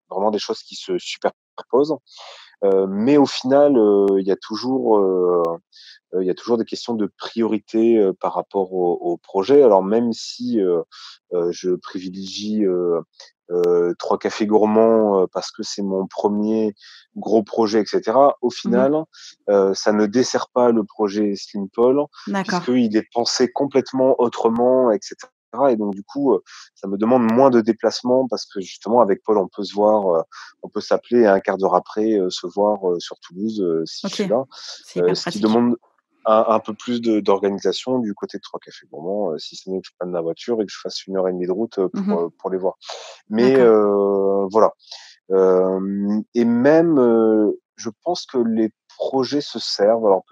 vraiment des choses qui se superposent. Mais au final, il y a toujours des questions de priorité, par rapport au projet. Alors même si, je privilégie, 3 cafés gourmands, parce que c'est mon premier gros projet et cetera, au Mmh. final, ça ne dessert pas le projet Slimpol D'accord. puisqu'il est pensé complètement autrement et cetera, et donc du coup, ça me demande moins de déplacements parce que justement avec Paul, on peut se voir, on peut s'appeler et un quart d'heure après, se voir, sur Toulouse, si je OK. suis là. C'est hyper Ce qui pratique. demande un peu plus d'organisation du côté de 3 cafés gourmands, si ce n'est que je prenne la voiture et que je fasse 1 heure et demie de route, Mmh. pour les voir. Mais D'accord. voilà, et même, je pense que les projets se servent. Alors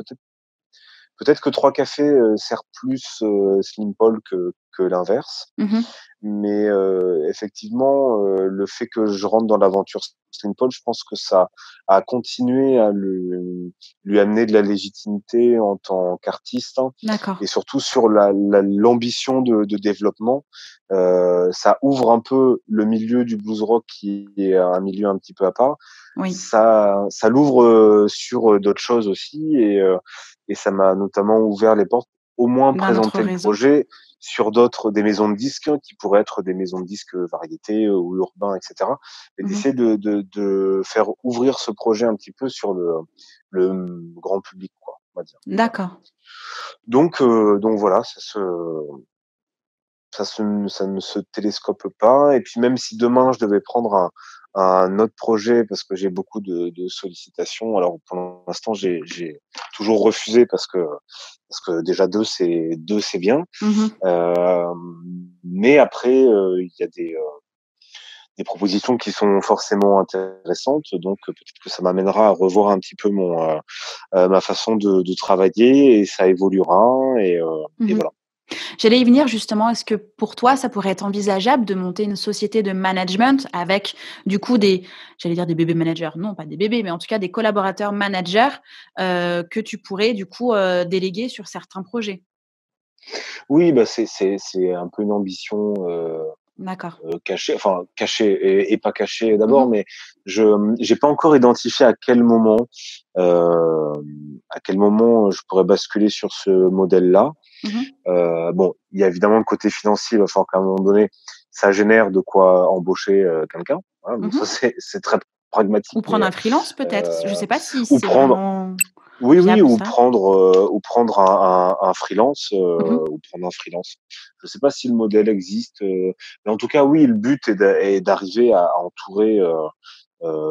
peut-être que 3 cafés, sert plus, Slimpol que l'inverse. Mmh. Mais effectivement, le fait que je rentre dans l'aventure Slimpol, je pense que ça a continué à lui amener de la légitimité en tant qu'artiste, hein, D'accord. et surtout sur l'ambition de développement. Ça ouvre un peu le milieu du blues rock qui est un milieu un petit peu à part. Oui. Ça l'ouvre, sur, d'autres choses aussi, et ça m'a notamment ouvert les portes, au moins D'un autre présenter le réseau. projet sur des maisons de disques, qui pourraient être des maisons de disques variétés, ou urbains et cetera, et Mmh. d'essayer de faire ouvrir ce projet un petit peu sur le grand public, quoi, on va dire. Voilà. D'accord. Donc voilà, ça ne se télescope pas, et puis même si demain je devais prendre un autre projet parce que j'ai beaucoup de sollicitations, alors pour l'instant j'ai toujours refusé parce que déjà 2 c'est bien. Mmh. Mais après, il y a des propositions qui sont forcément intéressantes. Donc peut-être que ça m'amènera à revoir un petit peu ma façon de travailler et ça évoluera et Mmh. voilà. J'allais y venir justement. Est-ce que pour toi, ça pourrait être envisageable de monter une société de management avec du coup j'allais dire des bébés managers, non pas des bébés, mais en tout cas des collaborateurs managers, que tu pourrais du coup, déléguer sur certains projets? Oui, bah, c'est un peu une ambition, D'accord. cachée, enfin cachée et pas cachée Mmh d'abord, mh. mais j'ai pas encore identifié à quel moment je pourrais basculer sur ce modèle-là. Mmh. Bon, il y a évidemment le côté financier, il va falloir qu'à un moment donné, ça génère de quoi embaucher, quelqu'un. Voilà, bon ça Mmh. c'est très pragmatique, Ou mais prendre un freelance peut-être? Je sais pas si ou c'est prendre vraiment oui, oui, viable ça? ou prendre un freelance, Mmh. ou prendre un freelance. Je sais pas si le modèle existe, mais en tout cas, oui, le but est d'arriver à entourer,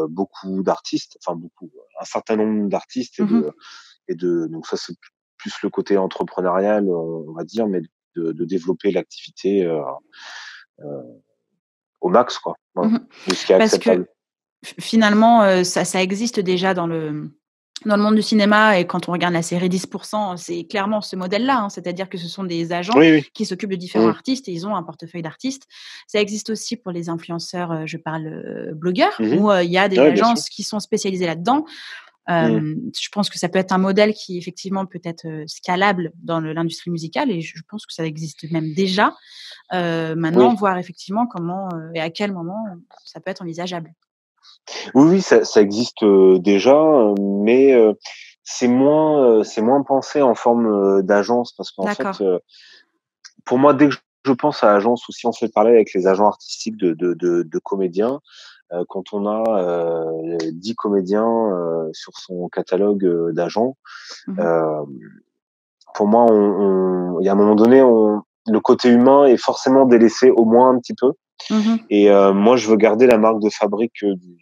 beaucoup d'artistes, enfin beaucoup, un certain nombre d'artistes Mmh. donc ça, c'est plus le côté entrepreneurial, on va dire, mais de développer l'activité, heu, au max, quoi. Voilà, Mmh. de ce qui est Parce acceptable. que finalement, ça existe déjà dans le monde du cinéma, et quand on regarde la série 10, c'est clairement ce modèle-là, hein. C'est-à-dire que ce sont des agents Oui, oui. qui s'occupent de différents Mmh. artistes et ils ont un portefeuille d'artistes. Ça existe aussi pour les influenceurs, je parle, blogueurs, Mmh mh. où, il y a des Ouais, bien sûr. agences qui sont spécialisées là-dedans. Mmh. Je pense que ça peut être un modèle qui effectivement peut être, scalable dans l'industrie musicale, et je pense que ça existe même déjà. Maintenant, Oui. voir effectivement comment, et à quel moment, ça peut être envisageable. Oui, oui, ça existe, déjà, mais c'est moins pensé en forme, d'agence parce qu'en fait, D'accord. pour moi, dès que je pense à agence ou si on fait parler avec les agents artistiques de comédiens, quand on a, 10 comédiens, sur son catalogue, d'agents, Mmh mh. hem, pour moi, il y a un moment donné, le côté humain est forcément délaissé au moins un petit peu Mmh. et moi, je veux garder la marque de fabrique, du,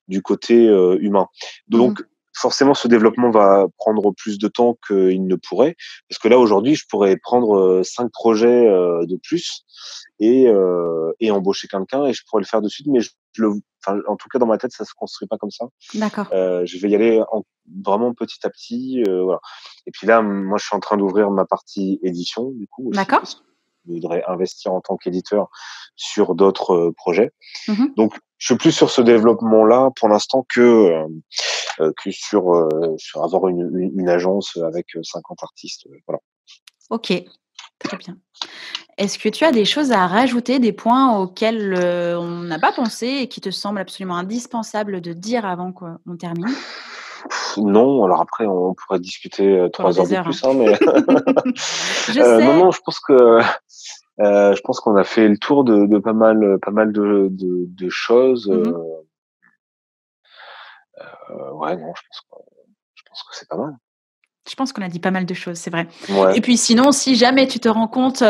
du côté, humain. Mmh. Donc forcément, ce développement va prendre plus de temps qu'il ne pourrait, parce que là, aujourd'hui, je pourrais prendre, 5 projets, de plus et embaucher quelqu'un et je pourrais le faire de suite, mais je le enfin, en tout cas, dans ma tête, ça se construit pas comme ça. D'accord. Je vais y aller vraiment petit à petit, voilà. Et puis là, moi, je suis en train d'ouvrir ma partie édition, du coup, aussi, D'accord. parce que je voudrais investir en tant qu'éditeur sur d'autres, projets. Mmh mh. Donc, je suis plus sur ce développement-là pour l'instant que sur avoir une agence avec 50 artistes, voilà. OK, très bien. Est-ce que tu as des choses à rajouter, des points auxquels, on n'a pas pensé et qui te semblent absolument indispensables de dire avant qu'on termine? Non, alors après on pourrait discuter, Pendant 3 heures des de heures, hein. plus, hein, mais Je non, sais. non, je pense qu'on a fait le tour de pas mal de choses, Mmh mh. ouais, non, je pense que c'est pas mal. Je pense qu'on a dit pas mal de choses, c'est vrai. Ouais. Et puis sinon, si jamais tu te rends compte,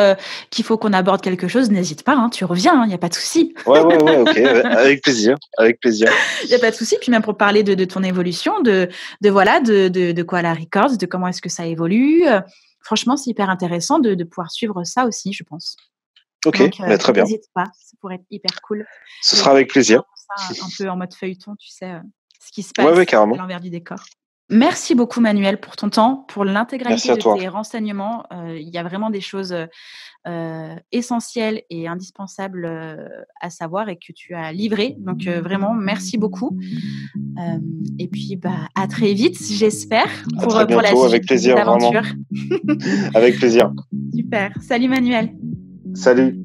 qu'il faut qu'on aborde quelque chose, n'hésite pas, hein, tu reviens, hein, il y a pas de souci. Ouais, ouais, ouais, OK, avec plaisir, avec plaisir. Il y a pas de souci. Puis même pour parler de ton évolution, de voilà, de Koala Records, de comment est-ce que ça évolue, franchement, c'est hyper intéressant de pouvoir suivre ça aussi, je pense. OK, Donc bah, très bien. n'hésite pas, ça pourrait être hyper cool Ce de sera avec suivre plaisir. vraiment ça un peu en mode feuilleton, tu sais, ce qui se Ouais, ouais, passe à carrément. l'envers du décor. Merci beaucoup Manuel pour ton temps, pour Merci l'intégralité à de toi. tes renseignements. Il y a vraiment des choses, essentielles et indispensables, à savoir et que tu as livrées. Donc vraiment merci beaucoup. Et puis, bah, à très vite, j'espère, À très pour la bientôt, suite avec de tes plaisir, vraiment. aventures. Avec plaisir. Super. Salut Manuel. Salut.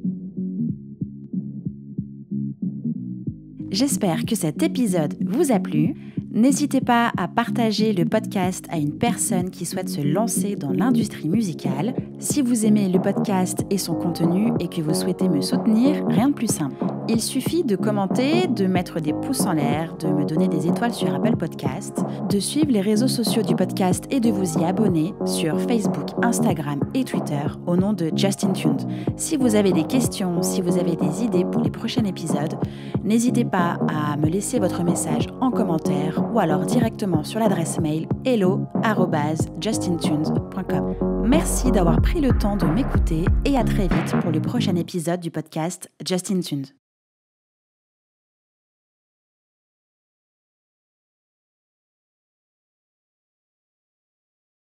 J'espère que cet épisode vous a plu. N'hésitez pas à partager le podcast à une personne qui souhaite se lancer dans l'industrie musicale. Si vous aimez le podcast et son contenu et que vous souhaitez me soutenir, rien de plus simple. Il suffit de commenter, de mettre des pouces en l'air, de me donner des étoiles sur Apple Podcast, de suivre les réseaux sociaux du podcast et de vous y abonner sur Facebook, Instagram et Twitter au nom de Justin Tuned. Si vous avez des questions, si vous avez des idées pour les prochains épisodes, n'hésitez pas à me laisser votre message en commentaire ou alors directement sur l'adresse mail hello@justintunes.com. Merci d'avoir pris le temps de m'écouter et à très vite pour le prochain épisode du podcast Justin Tunes.